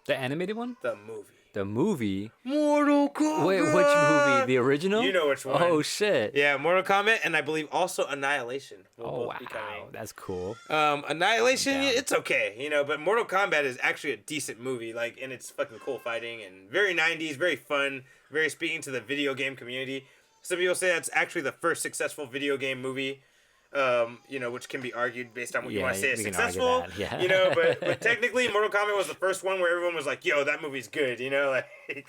The animated one? The movie. The movie? Mortal Kombat. Wait, which movie? The original? You know which one. Oh shit. Yeah, Mortal Kombat, and I believe also Annihilation will Oh both be wow, coming. that's cool. Annihilation, I'm down. it's okay, you know, but Mortal Kombat is actually a decent movie, like, and it's fucking cool fighting, and very 90s, very fun, very speaking to the video game community. Some people say that's actually the first successful video game movie. which can be argued based on what you Yeah, want to say is we can argue successful. that, yeah. But technically, Mortal Kombat was the first one where everyone was like, "Yo, that movie's good,"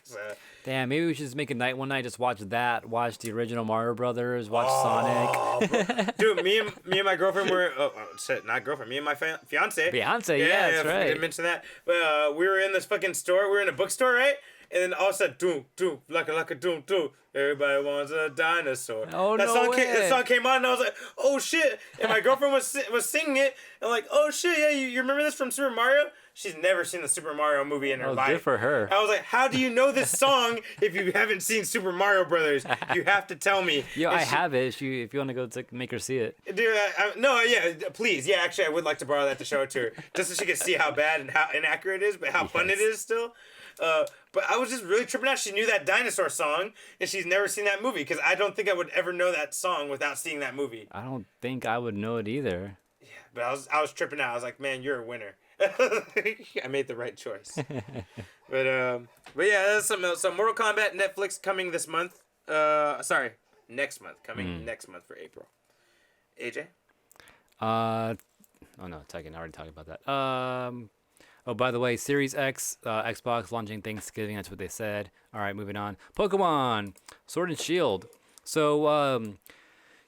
So. Damn, maybe we should just make a night one night, just watch that, watch the original Mario Brothers, watch Sonic. Bro. Dude, me and my girlfriend were not girlfriend, me and my fiance. Beyonce, yeah, that's right. I didn't mention that. But we were in this fucking store. We were in a bookstore, right? And then all of a sudden, doom, doom, laka, doom, doom. Everybody wants a dinosaur. Oh, that no song way. That song came on, and I was like, oh shit. And my girlfriend was singing it. And I'm like, oh shit, yeah, you remember this from Super Mario? She's never seen the Super Mario movie in her life. Good for her. I was like, how do you know this song if you haven't seen Super Mario Brothers? You have to tell me. Yo, I have it. If you want to go make her see it. Dude, please. Yeah, actually, I would like to borrow that to show it to her. Just so she can see how bad and how inaccurate it is, but how fun it is still. But I was just really tripping out. She knew that dinosaur song, and she's never seen that movie, because I don't think I would ever know that song without seeing that movie. I don't think I would know it either. Yeah, but I was tripping out. I was like, man, you're a winner. I made the right choice. But yeah, that's something else. So Mortal Kombat Netflix coming this month. Next month. Coming next month for April. AJ? Oh no, Tekken. I already talked about that. Oh, by the way, Series X, Xbox launching Thanksgiving. That's what they said. All right, moving on. Pokemon Sword and Shield. So,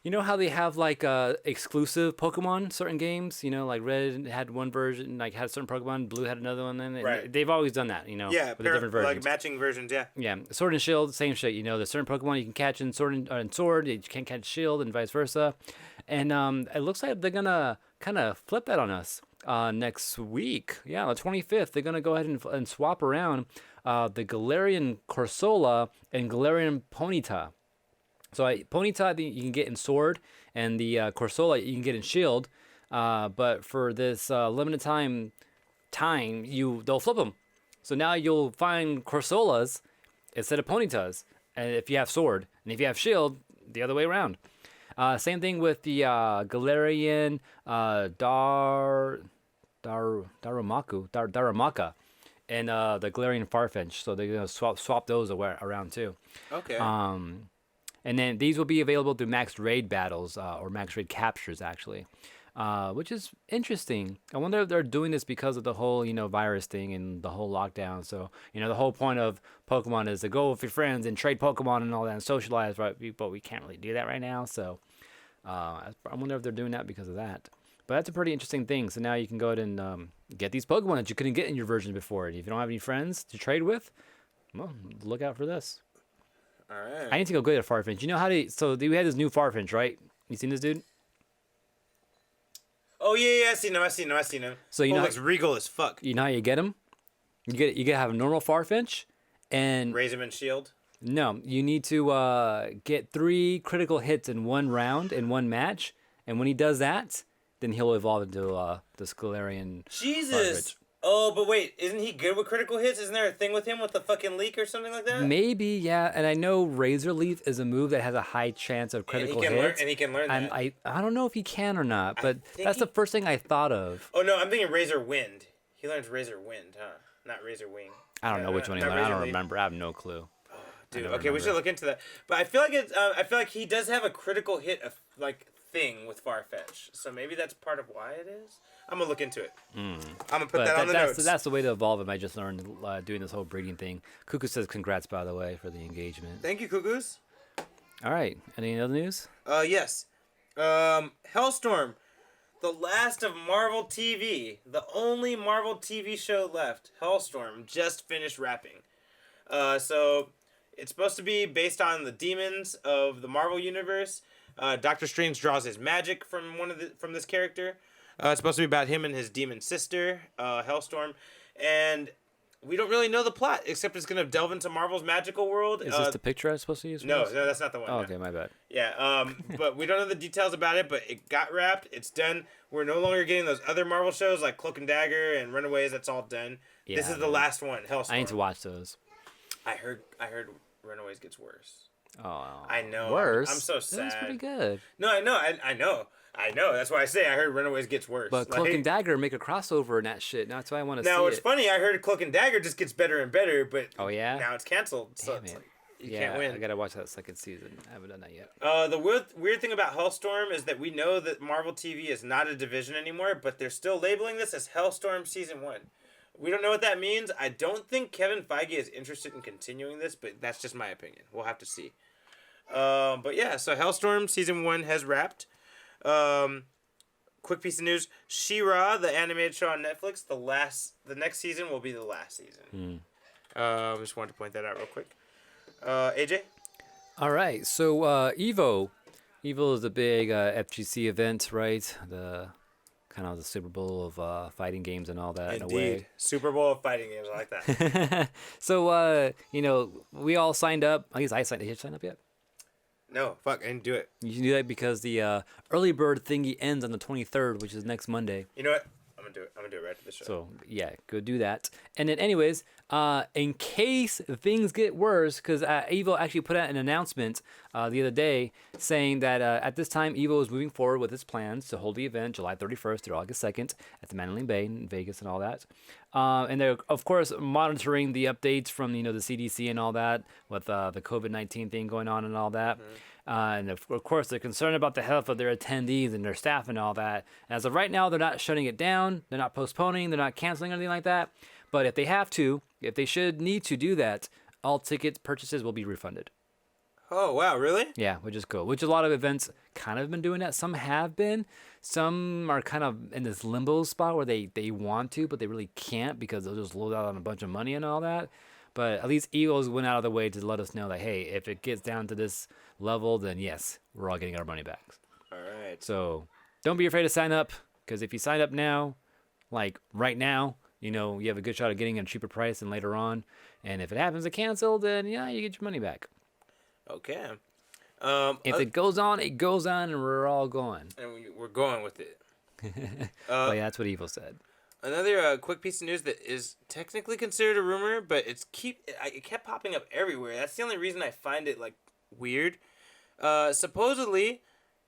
you know how they have like exclusive Pokemon, certain games. You know, like Red had one version, like had a certain Pokemon. Blue had another one. And right. They've always done that. You know, yeah, with the different versions. like matching versions. Yeah. Yeah, Sword and Shield, same shit. You know, there's certain Pokemon you can catch in Sword and Sword, you can't catch Shield, and vice versa. And it looks like they're gonna kind of flip that on us. Next week, yeah, the 25th, they're gonna go ahead and swap around the Galarian Corsola and Galarian Ponyta. So Ponyta, I think you can get in Sword, and the Corsola you can get in Shield. But for this limited time, they'll flip them. So now you'll find Corsolas instead of Ponytas, and if you have Sword, and if you have Shield, the other way around. Same thing with the Galarian Darumaka and the Galarian Farfetch. So they're gonna swap those around too. Okay. And then these will be available through max raid battles or max raid captures actually, which is interesting. I wonder if they're doing this because of the whole virus thing and the whole lockdown. So the whole point of Pokemon is to go with your friends and trade Pokemon and all that and socialize, right? But we can't really do that right now. So I wonder if they're doing that because of that. But that's a pretty interesting thing. So now you can go ahead and get these Pokemon that you couldn't get in your version before. And if you don't have any friends to trade with, well, look out for this. All right. I need to go get a Farfetch. You know how to... So we had this new Farfetch, right? You seen this dude? Oh, yeah, I seen him. So looks regal as fuck. You know how you get him? You gotta have a normal Farfetch and... Raise him in shield? No, you need to get 3 critical hits in one round, in one match. And when he does that, then he'll evolve into the Galarian Jesus! Farfetch. Oh, but wait, isn't he good with critical hits? Isn't there a thing with him with the fucking leak or something like that? Maybe, yeah. And I know Razor Leaf is a move that has a high chance of critical hits. And he can learn that. I don't know if he can or not, but that's the first thing I thought of. Oh, no, I'm thinking Razor Wind. He learns Razor Wind, huh? Not Razor Wing. I don't know which one he learned. I don't remember. I have no clue. Dude, okay, we should look into that. But I feel like he does have a critical hit thing with Farfetch. So maybe that's part of why it is. I'm gonna look into it. I'm gonna put that on the notes. That's the way to evolve him. I just learned doing this whole breeding thing. Cuckoo says congrats, by the way, for the engagement. Thank you, Cuckoos. All right. Any other news? Yes. Hellstorm, the last of Marvel TV, the only Marvel TV show left. Hellstorm just finished wrapping. So it's supposed to be based on the demons of the Marvel universe. Doctor Strange draws his magic from this character. It's supposed to be about him and his demon sister, Hellstorm, and we don't really know the plot except it's going to delve into Marvel's magical world. Is this the picture I was supposed to use? No, that's not the one. Oh, okay, my bad. Yeah, but we don't know the details about it. But it got wrapped. It's done. We're no longer getting those other Marvel shows like Cloak and Dagger and Runaways. That's all done. Yeah, this is the last one, Hellstorm. I need to watch those. I heard Runaways gets worse. Oh, I know. Worse. I'm so sad. That's pretty good. No, I know. That's why I say I heard Runaways gets worse. But Cloak and Dagger make a crossover in that shit. That's why I want to see it. Now, it's funny. I heard Cloak and Dagger just gets better and better, but oh yeah, now it's canceled. So Damn it. You can't win. I gotta watch that second season. I haven't done that yet. The weird thing about Hellstorm is that we know that Marvel TV is not a division anymore, but they're still labeling this as Hellstorm Season 1. We don't know what that means. I don't think Kevin Feige is interested in continuing this, but that's just my opinion. We'll have to see. But yeah, so Hellstorm Season 1 has wrapped. Quick piece of news: She-Ra, the animated show on Netflix, the next season will be the last season. Just wanted to point that out real quick. AJ? All right, so Evo is the big FGC event, right? The kind of the Super Bowl of fighting games and all that. Indeed. In a way. Super Bowl of fighting games. I like that. So we all signed up. I guess I signed. Did you sign up yet? No, fuck, I didn't do it. You can do that because the early bird thingy ends on the 23rd, which is next Monday. You know what? I'm gonna do it. I'm gonna do it right after the show. So yeah, go do that. And then, anyways, in case things get worse, because Evo actually put out an announcement the other day saying that at this time Evo is moving forward with its plans to hold the event July 31st through August 2nd at the Mandalay Bay in Vegas and all that. And they're of course monitoring the updates from the CDC and all that with the COVID-19 thing going on and all that. And of course, they're concerned about the health of their attendees and their staff and all that. As of right now, they're not shutting it down. They're not postponing. They're not canceling anything like that. But if they have to, if they should need to do that, all ticket purchases will be refunded. Oh, wow, really? Yeah, which is cool. Which a lot of events kind of been doing that. Some have been. Some are kind of in this limbo spot where they want to, but they really can't because they'll just load out on a bunch of money and all that. But at least Eagles went out of the way to let us know that, hey, if it gets down to this level, then yes, we're all getting our money back. All right. So don't be afraid to sign up, because if you sign up now, like right now, you have a good shot of getting a cheaper price than later on. And if it happens to cancel, then yeah, you get your money back. Okay. If it goes on, it goes on, and we're all going. And we're going with it. But yeah, that's what Evil said. Another quick piece of news that is technically considered a rumor, but it kept popping up everywhere. That's the only reason I find it weird. Supposedly,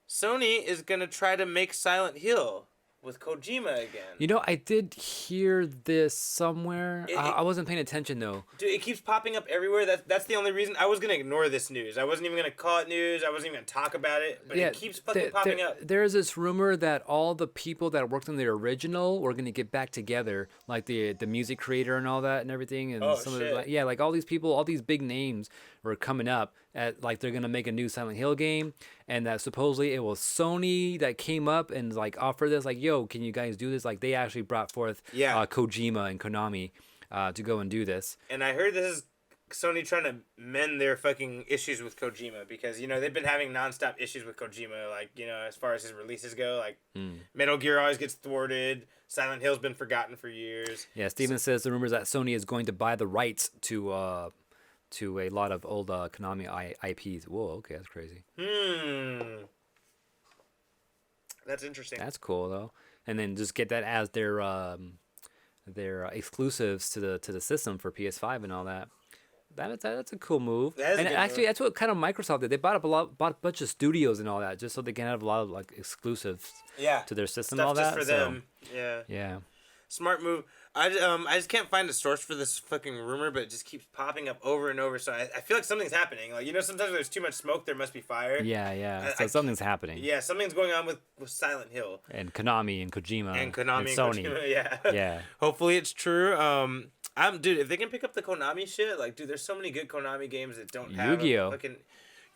Sony is gonna try to make Silent Hill with Kojima again. I did hear this somewhere. I wasn't paying attention though. Dude, it keeps popping up everywhere. That's the only reason. I was gonna ignore this news. I wasn't even gonna call it news. I wasn't even gonna talk about it. But it keeps fucking popping up. There's this rumor that all the people that worked on the original were gonna get back together, like the music creator and all that and everything. And of the all these people, all these big names were coming up at they're gonna make a new Silent Hill game, and that supposedly it was Sony that came up and offered this, yo, can you guys do this? They actually brought forth Kojima and Konami to go and do this. And I heard this is Sony trying to mend their fucking issues with Kojima, because they've been having nonstop issues with Kojima, as far as his releases go. Metal Gear always gets thwarted. Silent Hill's been forgotten for years. Yeah, Steven says the rumors that Sony is going to buy the rights to a lot of old Konami IPs. Whoa, okay, that's crazy. That's interesting. That's cool though. And then just get that as their exclusives to the system for PS5 and all that. That's a cool move. And actually, that's what kind of Microsoft did. They bought a bunch of studios and all that, just so they can have a lot of exclusives to their system and all that. Stuff just for them. Yeah. Yeah. Smart move. I just can't find a source for this fucking rumor, but it just keeps popping up over and over. So I feel like something's happening. Sometimes when there's too much smoke, there must be fire. Yeah. So something's happening. Yeah, something's going on with Silent Hill. And Konami and Kojima. And Konami and Sony. Kojima, yeah. Yeah. Hopefully it's true. Dude, if they can pick up the Konami shit, dude, there's so many good Konami games that don't have Yu-Gi-Oh. Fucking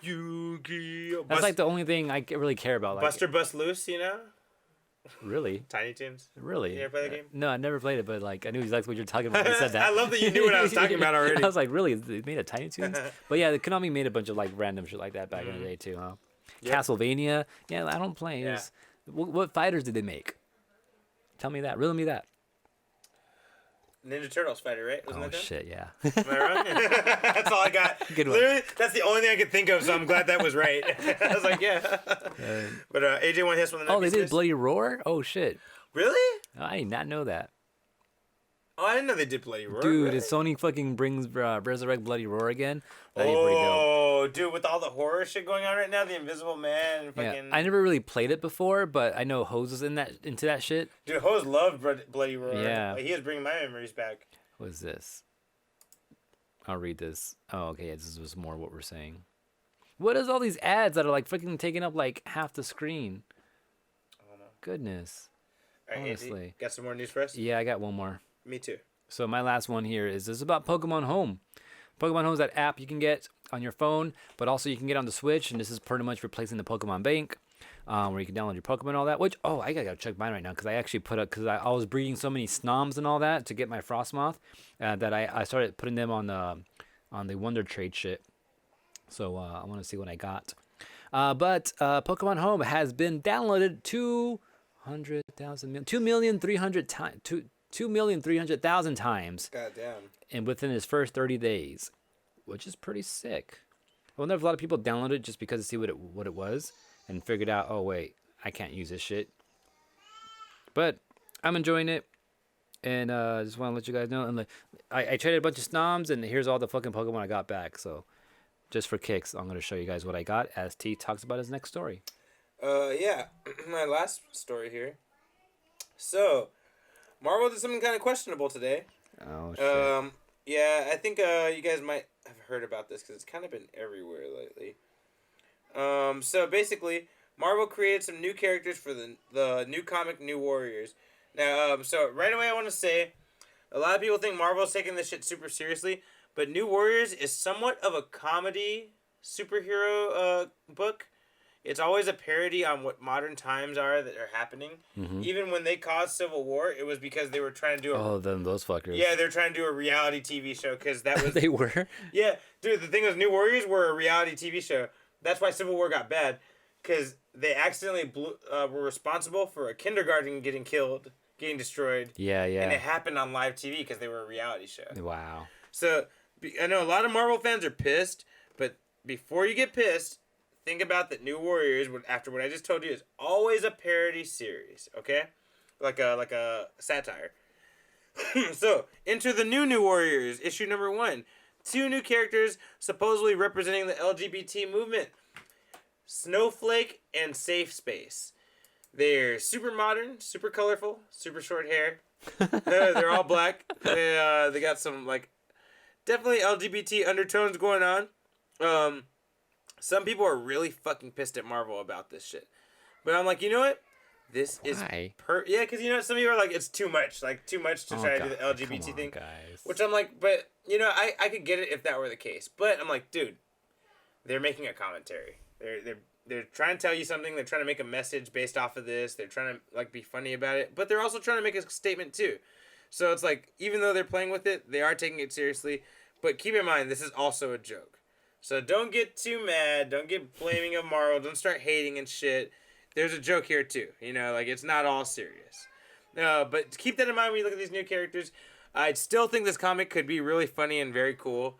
Yu-Gi-Oh. That's the only thing I really care about. Buster Bust Loose, Really? Tiny Toons. Really? You ever play the game? No, I never played it, but I knew exactly what you're talking about when you said that. I love that you knew what I was talking about already. I was like, really? They made a Tiny Toons? But yeah, the Konami made a bunch of random shit like that back in the day too, huh? Yep. Castlevania. Yeah, I don't play. Yeah. What fighters did they make? Tell me that. Riddle me that. Ninja Turtles fighter, right? Wasn't that them? Shit, yeah. Am I wrong? That's all I got. Good one. Literally, that's the only thing I could think of, so I'm glad that was right. I was like, yeah. But AJ, want to hit one of the Oh, they did Bloody Roar? Oh, shit. Really? I did not know that. Oh, I didn't know they did Bloody Roar. Dude, really? if Sony fucking brings Resurrect Bloody Roar again, that'd be pretty dope. Oh, dude, with all the horror shit going on right now, the Invisible Man and fucking... Yeah, I never really played it before, but I know Hose is into that shit. Dude, Hose loved Bloody Roar. Yeah. He is bringing my memories back. What is this? I'll read this. Oh, okay. Yeah, this was more what we're saying. What is all these ads that are like freaking taking up like half the screen? I don't know. Goodness. All right, Honestly. Andy, got some more news for us? Yeah, I got one more. Me too. So my last one here is this is about Pokemon Home. Pokemon Home is that app you can get on your phone, but also you can get on the Switch, and this is pretty much replacing the Pokemon Bank, where you can download your Pokemon and all that. Which, I gotta check mine right now because I actually put up because I was breeding so many Snoms and all that to get my Frostmoth that I started putting them on the Wonder Trade shit. So I want to see what I got. But Pokemon Home has been downloaded 2,300,000 times. God damn. And within his first 30 days, which is pretty sick. I wonder if a lot of people downloaded it just because to see what it was and figured out, oh wait, I can't use this shit. But I'm enjoying it, and just want to let you guys know. And I traded a bunch of Snoms, and here's all the fucking Pokemon I got back. So just for kicks, I'm gonna show you guys what I got as T talks about his next story. Yeah, my last story here. So, Marvel did something kind of questionable today. Oh shit. Yeah, I think you guys might have heard about this because it's kind of been everywhere lately. So basically, Marvel created some new characters for the new comic New Warriors. Now, so right away I want to say, a lot of people think Marvel's taking this shit super seriously, but New Warriors is somewhat of a comedy superhero book. It's always a parody on what modern times are that are happening. Mm-hmm. Even when they caused civil war, it was because they were trying to do then those fuckers. Yeah, they're trying to do a reality TV show because that was... They were? Yeah, dude, the thing was New Warriors were a reality TV show. That's why Civil War got bad, because they accidentally were responsible for a kindergarten getting killed, getting destroyed. Yeah. And it happened on live TV because they were a reality show. Wow. So, I know a lot of Marvel fans are pissed, but before you get pissed, think about that New Warriors, after what I just told you, is always a parody series, okay? Like a satire. So, enter the New Warriors, issue number 1. 2 new characters supposedly representing the LGBT movement. Snowflake and Safe Space. They're super modern, super colorful, super short hair. They're all black. They got some, definitely LGBT undertones going on. Some people are really fucking pissed at Marvel about this shit. But I'm like, you know what? This is yeah, because some people are like, it's too much. Too much to try to do the LGBT thing. Guys. Which I'm like, but, I could get it if that were the case. But I'm like, dude, they're making a commentary. They're trying to tell you something. They're trying to make a message based off of this. They're trying to, be funny about it. But they're also trying to make a statement, too. So it's like, even though they're playing with it, they are taking it seriously. But keep in mind, this is also a joke. So don't get too mad. Don't get blaming of Marvel. Don't start hating and shit. There's a joke here, too. It's not all serious. But keep that in mind when you look at these new characters. I still think this comic could be really funny and very cool.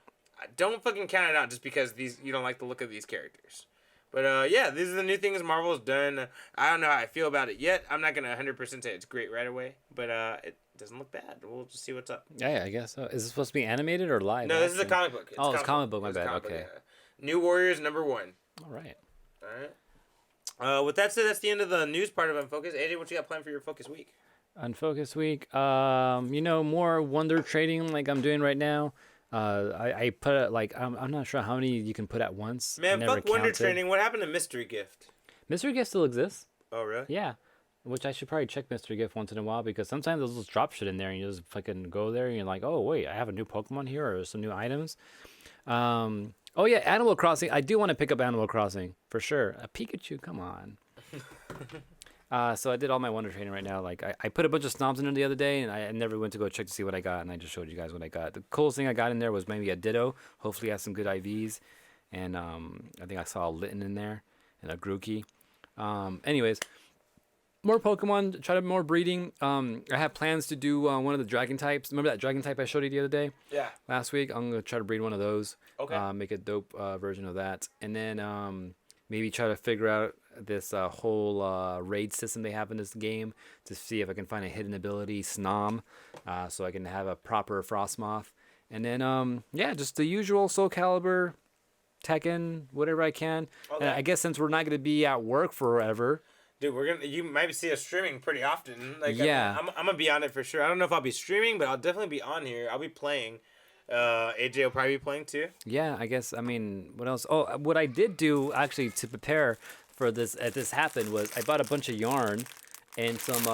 Don't fucking count it out just because you don't like the look of these characters. But, yeah, these are the new things Marvel's done. I don't know how I feel about it yet. I'm not going to 100% say it's great right away. But it doesn't look bad. We'll just see what's up. Yeah, I guess so. Is it supposed to be animated or live? No, this is a comic book. It's comic book. My bad. Okay. Yeah. New Warriors number 1. All right. With that said, that's the end of the news part of Unfocused. AJ, what you got planned for your Focus Week? Unfocused Week. More Wonder trading like I'm doing right now. I put it I'm not sure how many you can put at once. Man, fuck Wonder Trading. What happened to Mystery Gift? Mystery Gift still exists. Oh, really? Yeah. Which I should probably check Mystery Gift once in a while because sometimes they'll just drop shit in there and you just fucking go there and you're like, oh, wait, I have a new Pokemon here or some new items. Oh, yeah, Animal Crossing. I do want to pick up Animal Crossing for sure. A Pikachu, come on. So I did all my Wonder Trading right now. I put a bunch of Snoms in there the other day, and I never went to go check to see what I got, and I just showed you guys what I got. The coolest thing I got in there was maybe a Ditto. Hopefully it has some good IVs. And I think I saw a Litten in there and a Grookey. Anyways, more Pokemon, try to more breeding. I have plans to do one of the Dragon types. Remember that Dragon type I showed you the other day? Yeah. Last week? I'm going to try to breed one of those. Okay. Make a dope version of that. And then maybe try to figure out this whole raid system they have in this game to see if I can find a hidden ability, Snom, so I can have a proper Frostmoth. And then, just the usual Soul Calibur, Tekken, whatever I can. Okay. And I guess since we're not going to be at work forever... Dude, you might see us streaming pretty often. Yeah. I'm gonna be on it for sure. I don't know if I'll be streaming, but I'll definitely be on here. I'll be playing. AJ will probably be playing too. Yeah, I guess. I mean, what else? Oh, what I did do actually to prepare for this, as this happened, was I bought a bunch of yarn and some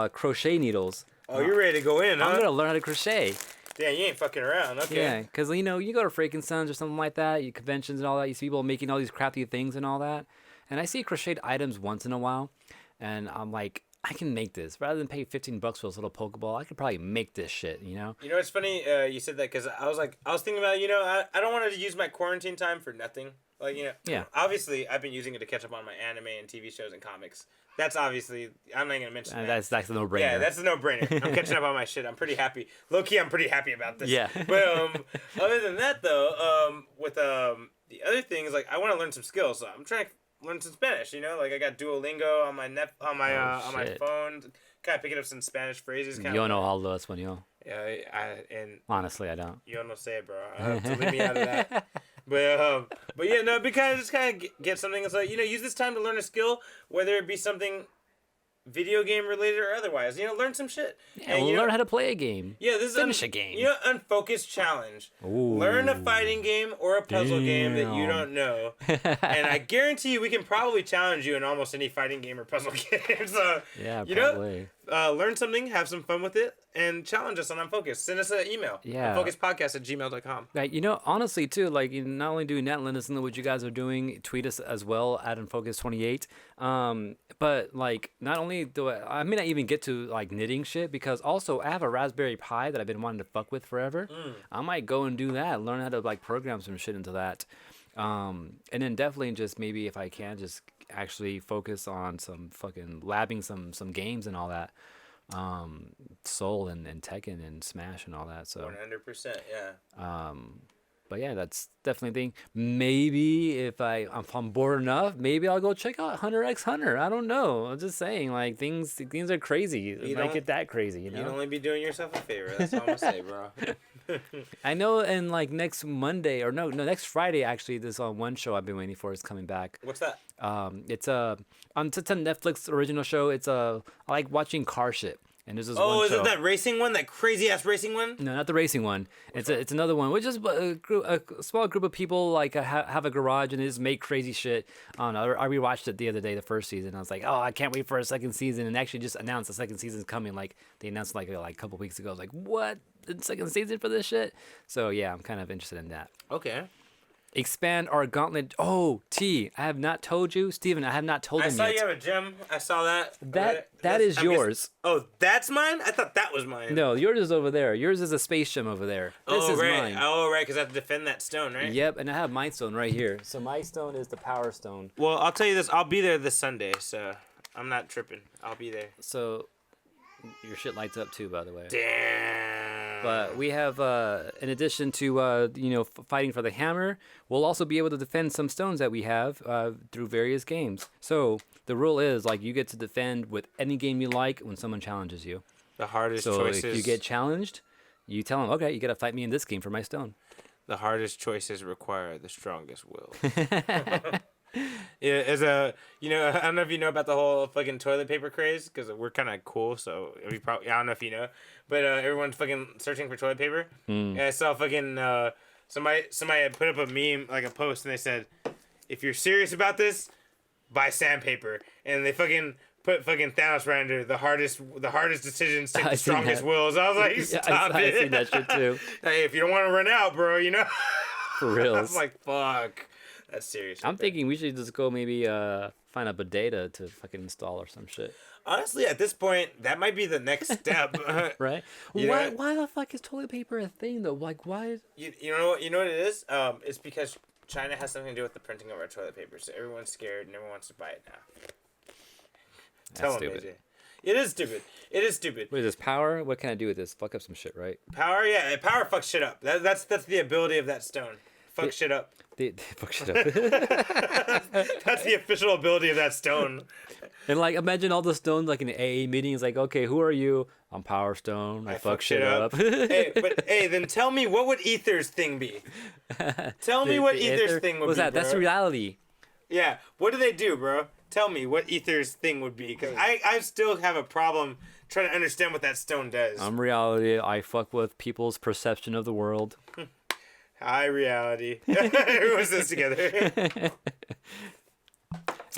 crochet needles. Oh, you're ready to go in, huh? I'm gonna learn how to crochet. Yeah, you ain't fucking around. Okay. Yeah, because you go to Frankenstein's or something like that, you conventions and all that. You see people making all these crafty things and all that, and I see crocheted items once in a while, and I'm like, I can make this rather than pay $15 for this little Pokeball. I could probably make this shit. You know, it's funny you said that because I was thinking about I don't want to use my quarantine time for nothing. Like yeah. Obviously, I've been using it to catch up on my anime and TV shows and comics. That's obviously I'm not gonna mention that. That's a no-brainer. Yeah, that's a no-brainer. I'm catching up on my shit. I'm pretty happy. Low key, I'm pretty happy about this. Yeah. But other than that though, with the other things, like I want to learn some skills. So I'm trying to learn some Spanish. Like I got Duolingo on my on my phone. Kind of picking up some Spanish phrases. You don't know all those one, yo. Yeah, honestly, I don't. You don't know say it, bro. I have to leave me out of that. But yeah, no, because just kind of get something. It's like use this time to learn a skill, whether it be something video game related or otherwise. Learn some shit. Yeah, and, learn how to play a game. Yeah, this finish a game. Unfocused challenge. Ooh. Learn a fighting game or a puzzle game that you don't know, and I guarantee you, we can probably challenge you in almost any fighting game or puzzle game. So yeah, probably. Learn something, have some fun with it, and challenge us on Unfocused. Send us an email. Yeah. Unfocusedpodcast@gmail.com. Like, honestly, too, like, not only doing that, let us know what you guys are doing. Tweet us as well at Unfocused28. But, like, not only do I may not even get to, like, knitting shit, because also I have a Raspberry Pi that I've been wanting to fuck with forever. I might go and do that, learn how to, like, program some shit into that. And then definitely just maybe if I can just actually focus on some fucking labbing some games and all that. Soul and Tekken and Smash and all that. So 100%, yeah. But yeah, that's definitely a thing. Maybe if I'm bored enough, maybe I'll go check out Hunter x Hunter. I don't know. I'm just saying, like, things are crazy. It might get that crazy, You'd only be doing yourself a favor. That's all I'm gonna say, bro. I know, and like next Monday or no, next Friday actually. This one show I've been waiting for is coming back. What's that? It's a Netflix original show. I like watching car shit. And there's this one is show. it that racing one? That crazy ass racing one? No, not the racing one. It's another one, which is a small group of people like have a garage and they just make crazy shit. I don't know. I rewatched it the other day, the first season. I was like, oh, I can't wait for a second season. And actually just announced the second season's coming. Like they announced like a couple weeks ago. I was like, what? The second season for this shit? So yeah, I'm kind of interested in that. Okay. Expand our gauntlet. Oh, I have not told you, Steven. I have not told him yet. I saw you have a gem. I saw that. That is yours. Oh, that's mine? I thought that was mine. No, yours is over there. Yours is a space gem over there. This is mine. Oh, right, because I have to defend that stone, right? Yep, and I have my stone right here. So my stone is the power stone. Well, I'll tell you this. I'll be there this Sunday, so I'm not tripping. I'll be there. So your shit lights up too, by the way. Damn. But we have, in addition to fighting for the hammer, we'll also be able to defend some stones that we have through various games. So the rule is like you get to defend with any game you like when someone challenges you. The hardest choices. So if you get challenged, you tell them, okay, you got to fight me in this game for my stone. The hardest choices require the strongest will. Yeah, I don't know if you know about the whole fucking toilet paper craze, because we're kind of cool, so I don't know if you know, but everyone's fucking searching for toilet paper. And I saw fucking somebody had put up a meme, like a post, and they said, if you're serious about this, buy sandpaper, and they fucking put fucking Thanos right under the hardest decisions take the strongest wills. I was like, stop it. I seen that shit too. Hey, if you don't want to run out, bro, For real. I was like, fuck. That's serious. I'm thinking we should just go maybe find a bidet to fucking install or some shit. Honestly, at this point, that might be the next step. Right? Why the fuck is toilet paper a thing though? Like, why? You know what it is? It's because China has something to do with the printing of our toilet paper, so everyone's scared and everyone wants to buy it now. Tell them, AJ. It is stupid. What is this, power? What can I do with this? Fuck up some shit, right? Power, yeah. Power fucks shit up. That's the ability of that stone. Fuck shit up. They fuck shit up. That's the official ability of that stone. And like, imagine all the stones like in the AA meetings. Like, okay, who are you? I'm Power Stone. I fuck shit up. Then tell me, what would Ether's thing be? Tell me what Ether's thing would be. What's that? Bro? That's reality. Yeah. What do they do, bro? Tell me what Ether's thing would be, because I still have a problem trying to understand what that stone does. Reality, I fuck with people's perception of the world. High reality. Who was this together?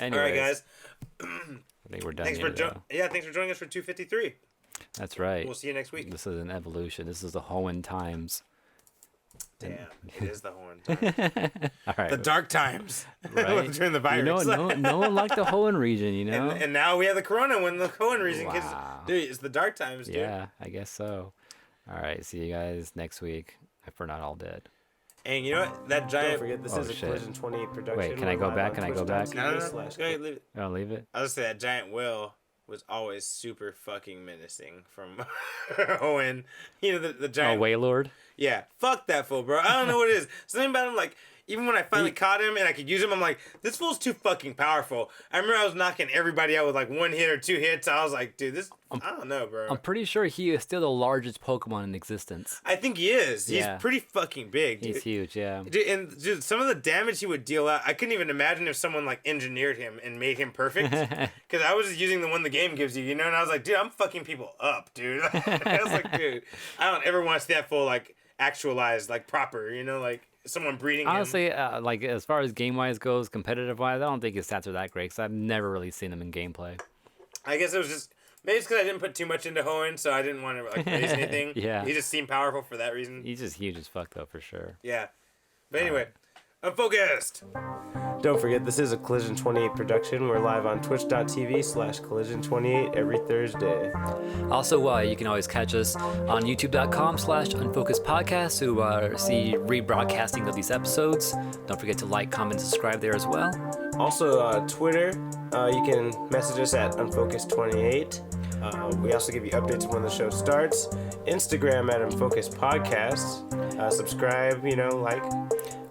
Anyways, all right, guys. I think we're done. Thanks for joining us for 253. That's right. We'll see you next week. This is an evolution. This is the Hoenn times. Damn, it is the Hoenn times. All right. The dark times. Right. During the virus. No one liked the Hoenn region, you know? And now we have the corona when the Hoenn region. Wow. Dude, it's the dark times, dude. Yeah, I guess so. All right, see you guys next week if we're not all dead. And you know what? That giant... Don't forget, this Oh, is a shit. Collision 28 production. Wait, can I We're go live back? on Can I go back? twitch.tv/. No. Go ahead, leave it. I'll leave it. I was gonna say that giant whale was always super fucking menacing from Owen. You know, the Oh, giant... Waylord? Yeah, fuck that fool, bro. I don't know what it is. Something about him, like, even when I finally caught him and I could use him, I'm like, this fool's too fucking powerful. I remember I was knocking everybody out with like 1 hit or 2 hits. I was like, dude, this, I don't know, bro. I'm pretty sure he is still the largest Pokemon in existence. I think he is. Yeah. He's pretty fucking big, dude. He's huge, yeah. Dude, and dude, some of the damage he would deal out, I couldn't even imagine if someone like engineered him and made him perfect. Because I was just using the one the game gives you, you know, and I was like, dude, I'm fucking people up, dude. I was like, dude, I don't ever want to see that full like actualized, like proper, you know, like someone breeding him. Honestly, like as far as game-wise goes, competitive-wise, I don't think his stats are that great because I've never really seen him in gameplay. I guess it was just maybe it's because I didn't put too much into Hoenn, so I didn't want to like raise anything. Yeah. He just seemed powerful for that reason. He's just huge as fuck, though, for sure. Yeah. But anyway, Unfocused. Don't forget, this is a Collision 28 production. We're live on twitch.tv/Collision28 every Thursday. Also, you can always catch us on youtube.com/Unfocused Podcast to see rebroadcasting of these episodes. Don't forget to like, comment, subscribe there as well. Also, Twitter, you can message us at Unfocused28. We also give you updates when the show starts. Instagram at Unfocused Podcast. Subscribe, like.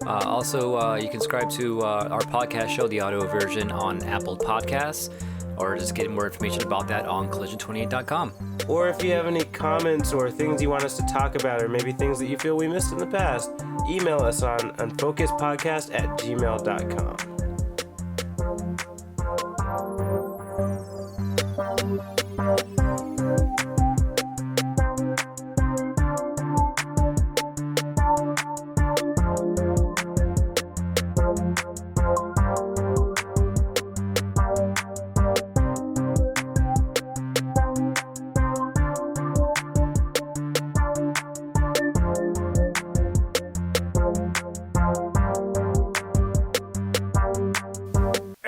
Also, you can subscribe to our podcast show, the audio version, on Apple Podcasts, or just get more information about that on collision28.com. Or if you have any comments or things you want us to talk about, or maybe things that you feel we missed in the past, email us on unfocusedpodcast@gmail.com.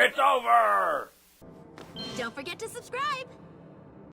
It's over! Don't forget to subscribe.